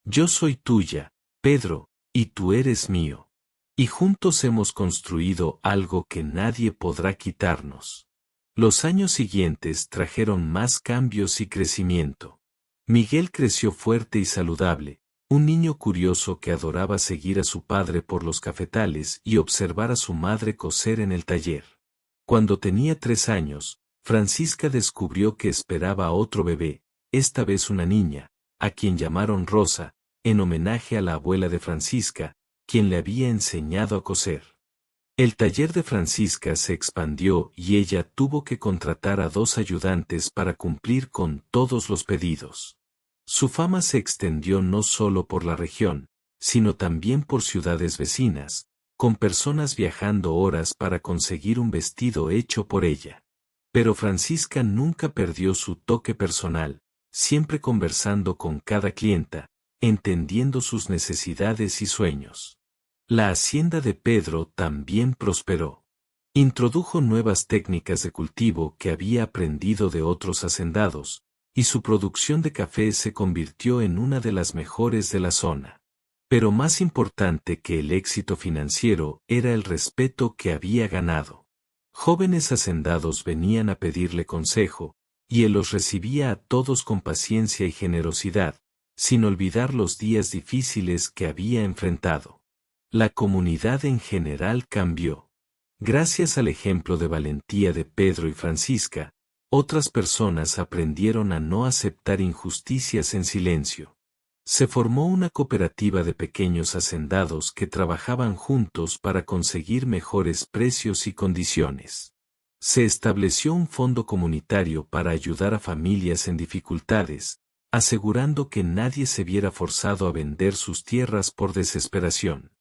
Yo soy tuya, Pedro, y tú eres mío. Y juntos hemos construido algo que nadie podrá quitarnos. Los años siguientes trajeron más cambios y crecimiento. Miguel creció fuerte y saludable, un niño curioso que adoraba seguir a su padre por los cafetales y observar a su madre coser en el taller. Cuando tenía 3 años, Francisca descubrió que esperaba a otro bebé, esta vez una niña, a quien llamaron Rosa, en homenaje a la abuela de Francisca, quien le había enseñado a coser. El taller de Francisca se expandió y ella tuvo que contratar a 2 ayudantes para cumplir con todos los pedidos. Su fama se extendió no solo por la región, sino también por ciudades vecinas, con personas viajando horas para conseguir un vestido hecho por ella. Pero Francisca nunca perdió su toque personal, siempre conversando con cada clienta, entendiendo sus necesidades y sueños. La hacienda de Pedro también prosperó. Introdujo nuevas técnicas de cultivo que había aprendido de otros hacendados, y su producción de café se convirtió en una de las mejores de la zona. Pero más importante que el éxito financiero era el respeto que había ganado. Jóvenes hacendados venían a pedirle consejo, y él los recibía a todos con paciencia y generosidad, sin olvidar los días difíciles que había enfrentado. La comunidad en general cambió. Gracias al ejemplo de valentía de Pedro y Francisca, otras personas aprendieron a no aceptar injusticias en silencio. Se formó una cooperativa de pequeños hacendados que trabajaban juntos para conseguir mejores precios y condiciones. Se estableció un fondo comunitario para ayudar a familias en dificultades, asegurando que nadie se viera forzado a vender sus tierras por desesperación.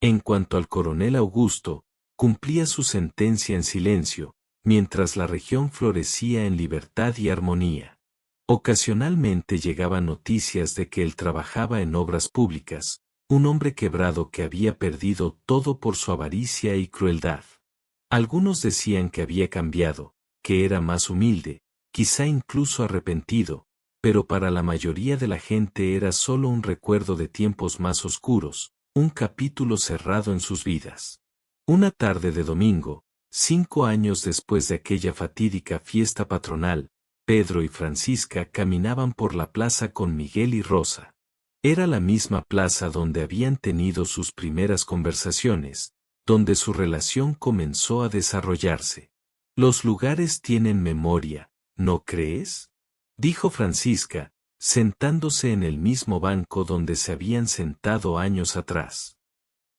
En cuanto al coronel Augusto, cumplía su sentencia en silencio, mientras la región florecía en libertad y armonía. Ocasionalmente llegaban noticias de que él trabajaba en obras públicas, un hombre quebrado que había perdido todo por su avaricia y crueldad. Algunos decían que había cambiado, que era más humilde, quizá incluso arrepentido, pero para la mayoría de la gente era solo un recuerdo de tiempos más oscuros, un capítulo cerrado en sus vidas. Una tarde de domingo, 5 años después de aquella fatídica fiesta patronal, Pedro y Francisca caminaban por la plaza con Miguel y Rosa. Era la misma plaza donde habían tenido sus primeras conversaciones, donde su relación comenzó a desarrollarse. Los lugares tienen memoria, ¿no crees?, dijo Francisca, sentándose en el mismo banco donde se habían sentado años atrás.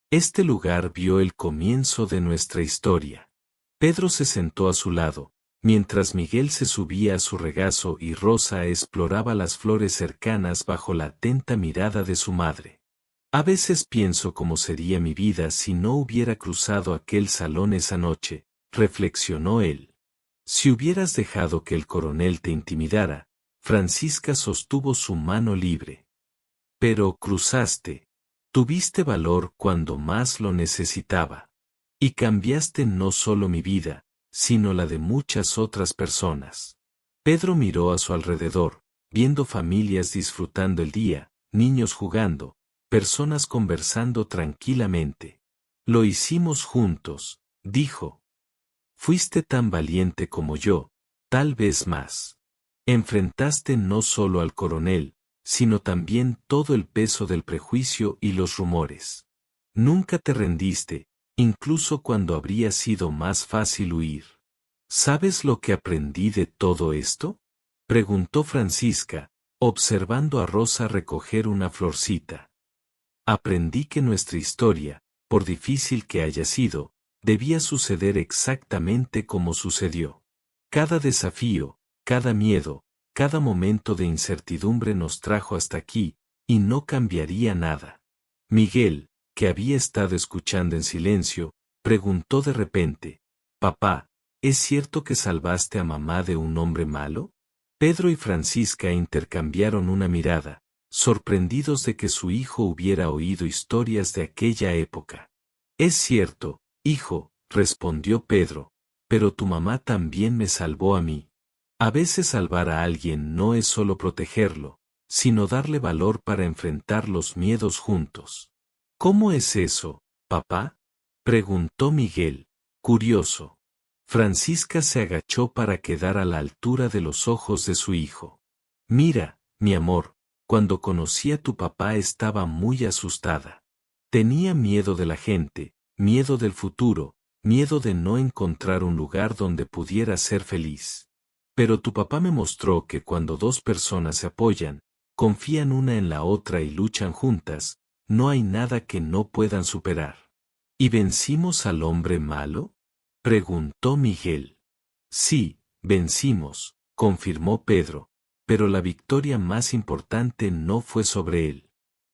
Este lugar vio el comienzo de nuestra historia. Pedro se sentó a su lado, mientras Miguel se subía a su regazo y Rosa exploraba las flores cercanas bajo la atenta mirada de su madre. A veces pienso cómo sería mi vida si no hubiera cruzado aquel salón esa noche, reflexionó él. Si hubieras dejado que el coronel te intimidara, Francisca sostuvo su mano libre. Pero cruzaste. Tuviste valor cuando más lo necesitaba. Y cambiaste no solo mi vida, sino la de muchas otras personas. Pedro miró a su alrededor, viendo familias disfrutando el día, niños jugando, personas conversando tranquilamente. Lo hicimos juntos, dijo. Fuiste tan valiente como yo, tal vez más. Enfrentaste no solo al coronel, sino también todo el peso del prejuicio y los rumores. Nunca te rendiste, incluso cuando habría sido más fácil huir. ¿Sabes lo que aprendí de todo esto?, preguntó Francisca, observando a Rosa recoger una florcita. Aprendí que nuestra historia, por difícil que haya sido, debía suceder exactamente como sucedió. Cada desafío, cada miedo, cada momento de incertidumbre nos trajo hasta aquí, y no cambiaría nada. Miguel, que había estado escuchando en silencio, preguntó de repente, «Papá, ¿es cierto que salvaste a mamá de un hombre malo?». Pedro y Francisca intercambiaron una mirada, sorprendidos de que su hijo hubiera oído historias de aquella época. «Es cierto, hijo», respondió Pedro, «pero tu mamá también me salvó a mí». A veces salvar a alguien no es solo protegerlo, sino darle valor para enfrentar los miedos juntos. ¿Cómo es eso, papá? Preguntó Miguel, curioso. Francisca se agachó para quedar a la altura de los ojos de su hijo. Mira, mi amor, cuando conocí a tu papá estaba muy asustada. Tenía miedo de la gente, miedo del futuro, miedo de no encontrar un lugar donde pudiera ser feliz. Pero tu papá me mostró que cuando dos personas se apoyan, confían una en la otra y luchan juntas, no hay nada que no puedan superar. ¿Y vencimos al hombre malo? Preguntó Miguel. Sí, vencimos, confirmó Pedro, pero la victoria más importante no fue sobre él.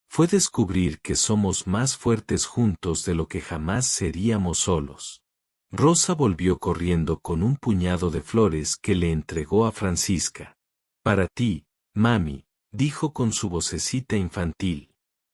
Fue descubrir que somos más fuertes juntos de lo que jamás seríamos solos. Rosa volvió corriendo con un puñado de flores que le entregó a Francisca. Para ti, mami, dijo con su vocecita infantil.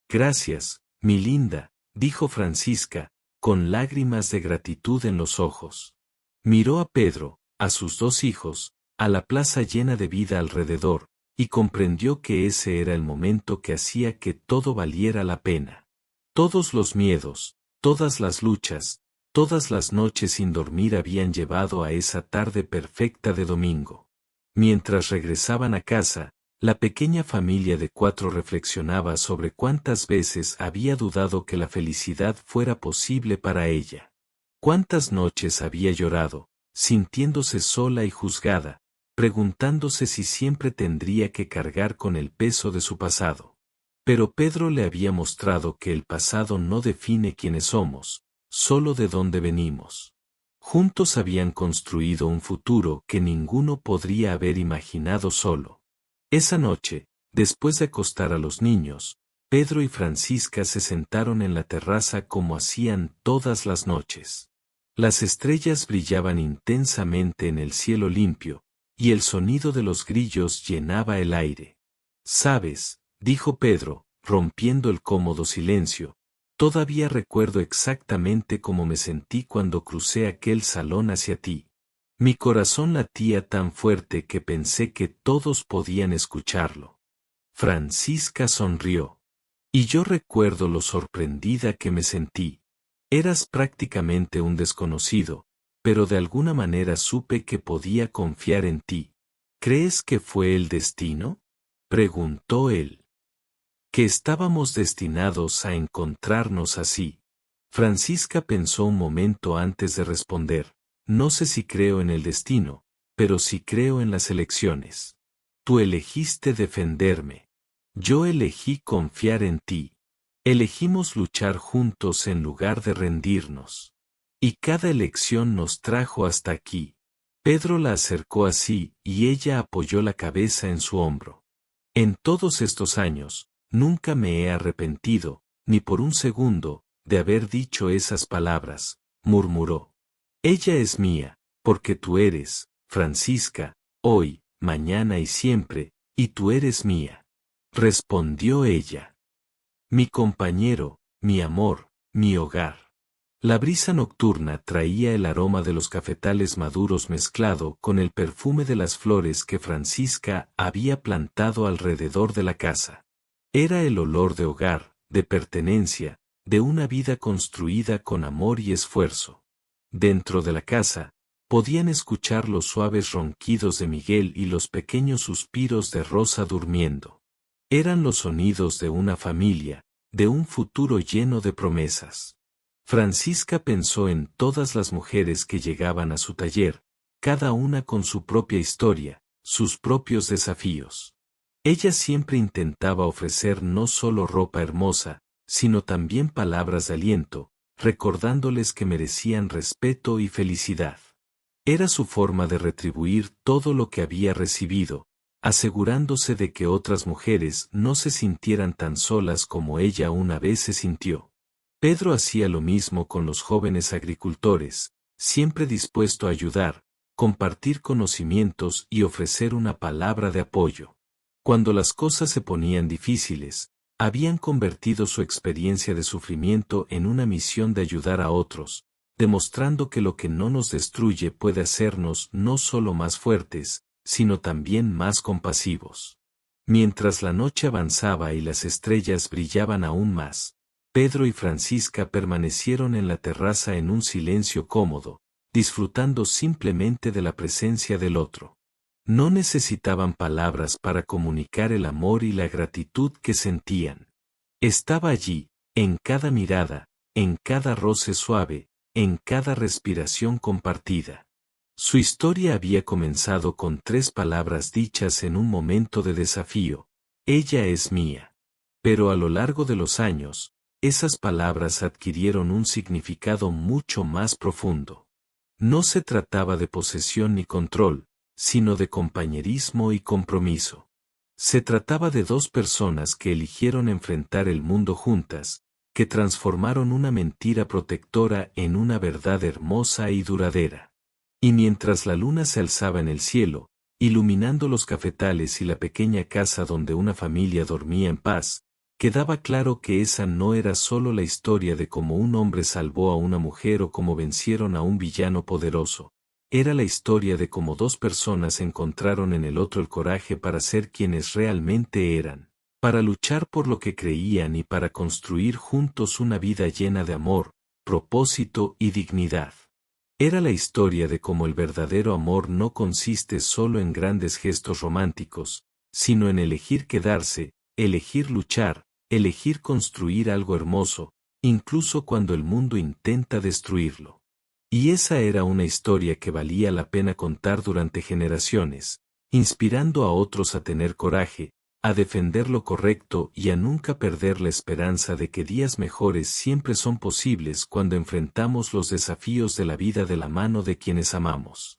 Gracias, mi linda, dijo Francisca, con lágrimas de gratitud en los ojos. Miró a Pedro, a sus dos hijos, a la plaza llena de vida alrededor, y comprendió que ese era el momento que hacía que todo valiera la pena. Todos los miedos, todas las luchas, todas las noches sin dormir habían llevado a esa tarde perfecta de domingo. Mientras regresaban a casa, la pequeña familia de 4 reflexionaba sobre cuántas veces había dudado que la felicidad fuera posible para ella. Cuántas noches había llorado, sintiéndose sola y juzgada, preguntándose si siempre tendría que cargar con el peso de su pasado. Pero Pedro le había mostrado que el pasado no define quiénes somos, solo de dónde venimos. Juntos habían construido un futuro que ninguno podría haber imaginado solo. Esa noche, después de acostar a los niños, Pedro y Francisca se sentaron en la terraza como hacían todas las noches. Las estrellas brillaban intensamente en el cielo limpio, y el sonido de los grillos llenaba el aire. «¿Sabes?», dijo Pedro, rompiendo el cómodo silencio, «todavía recuerdo exactamente cómo me sentí cuando crucé aquel salón hacia ti. Mi corazón latía tan fuerte que pensé que todos podían escucharlo». Francisca sonrió. «Y yo recuerdo lo sorprendida que me sentí. Eras prácticamente un desconocido, pero de alguna manera supe que podía confiar en ti. ¿Crees que fue el destino?», preguntó él. «Que estábamos destinados a encontrarnos así». Francisca pensó un momento antes de responder. «No sé si creo en el destino, pero sí creo en las elecciones. Tú elegiste defenderme. Yo elegí confiar en ti. Elegimos luchar juntos en lugar de rendirnos. Y cada elección nos trajo hasta aquí». Pedro la acercó así, y ella apoyó la cabeza en su hombro. «En todos estos años, nunca me he arrepentido, ni por un segundo, de haber dicho esas palabras», murmuró. «Ella es mía, porque tú eres, Francisca, hoy, mañana y siempre, y tú eres mía», respondió ella. «Mi compañero, mi amor, mi hogar». La brisa nocturna traía el aroma de los cafetales maduros mezclado con el perfume de las flores que Francisca había plantado alrededor de la casa. Era el olor de hogar, de pertenencia, de una vida construida con amor y esfuerzo. Dentro de la casa, podían escuchar los suaves ronquidos de Miguel y los pequeños suspiros de Rosa durmiendo. Eran los sonidos de una familia, de un futuro lleno de promesas. Francisca pensó en todas las mujeres que llegaban a su taller, cada una con su propia historia, sus propios desafíos. Ella siempre intentaba ofrecer no solo ropa hermosa, sino también palabras de aliento, recordándoles que merecían respeto y felicidad. Era su forma de retribuir todo lo que había recibido, asegurándose de que otras mujeres no se sintieran tan solas como ella una vez se sintió. Pedro hacía lo mismo con los jóvenes agricultores, siempre dispuesto a ayudar, compartir conocimientos y ofrecer una palabra de apoyo. Cuando las cosas se ponían difíciles, habían convertido su experiencia de sufrimiento en una misión de ayudar a otros, demostrando que lo que no nos destruye puede hacernos no solo más fuertes, sino también más compasivos. Mientras la noche avanzaba y las estrellas brillaban aún más, Pedro y Francisca permanecieron en la terraza en un silencio cómodo, disfrutando simplemente de la presencia del otro. No necesitaban palabras para comunicar el amor y la gratitud que sentían. Estaba allí, en cada mirada, en cada roce suave, en cada respiración compartida. Su historia había comenzado con 3 palabras dichas en un momento de desafío: ella es mía. Pero a lo largo de los años, esas palabras adquirieron un significado mucho más profundo. No se trataba de posesión ni control, sino de compañerismo y compromiso. Se trataba de 2 personas que eligieron enfrentar el mundo juntas, que transformaron una mentira protectora en una verdad hermosa y duradera. Y mientras la luna se alzaba en el cielo, iluminando los cafetales y la pequeña casa donde una familia dormía en paz, quedaba claro que esa no era solo la historia de cómo un hombre salvó a una mujer o cómo vencieron a un villano poderoso. Era la historia de cómo 2 personas encontraron en el otro el coraje para ser quienes realmente eran, para luchar por lo que creían y para construir juntos una vida llena de amor, propósito y dignidad. Era la historia de cómo el verdadero amor no consiste solo en grandes gestos románticos, sino en elegir quedarse, elegir luchar, elegir construir algo hermoso, incluso cuando el mundo intenta destruirlo. Y esa era una historia que valía la pena contar durante generaciones, inspirando a otros a tener coraje, a defender lo correcto y a nunca perder la esperanza de que días mejores siempre son posibles cuando enfrentamos los desafíos de la vida de la mano de quienes amamos.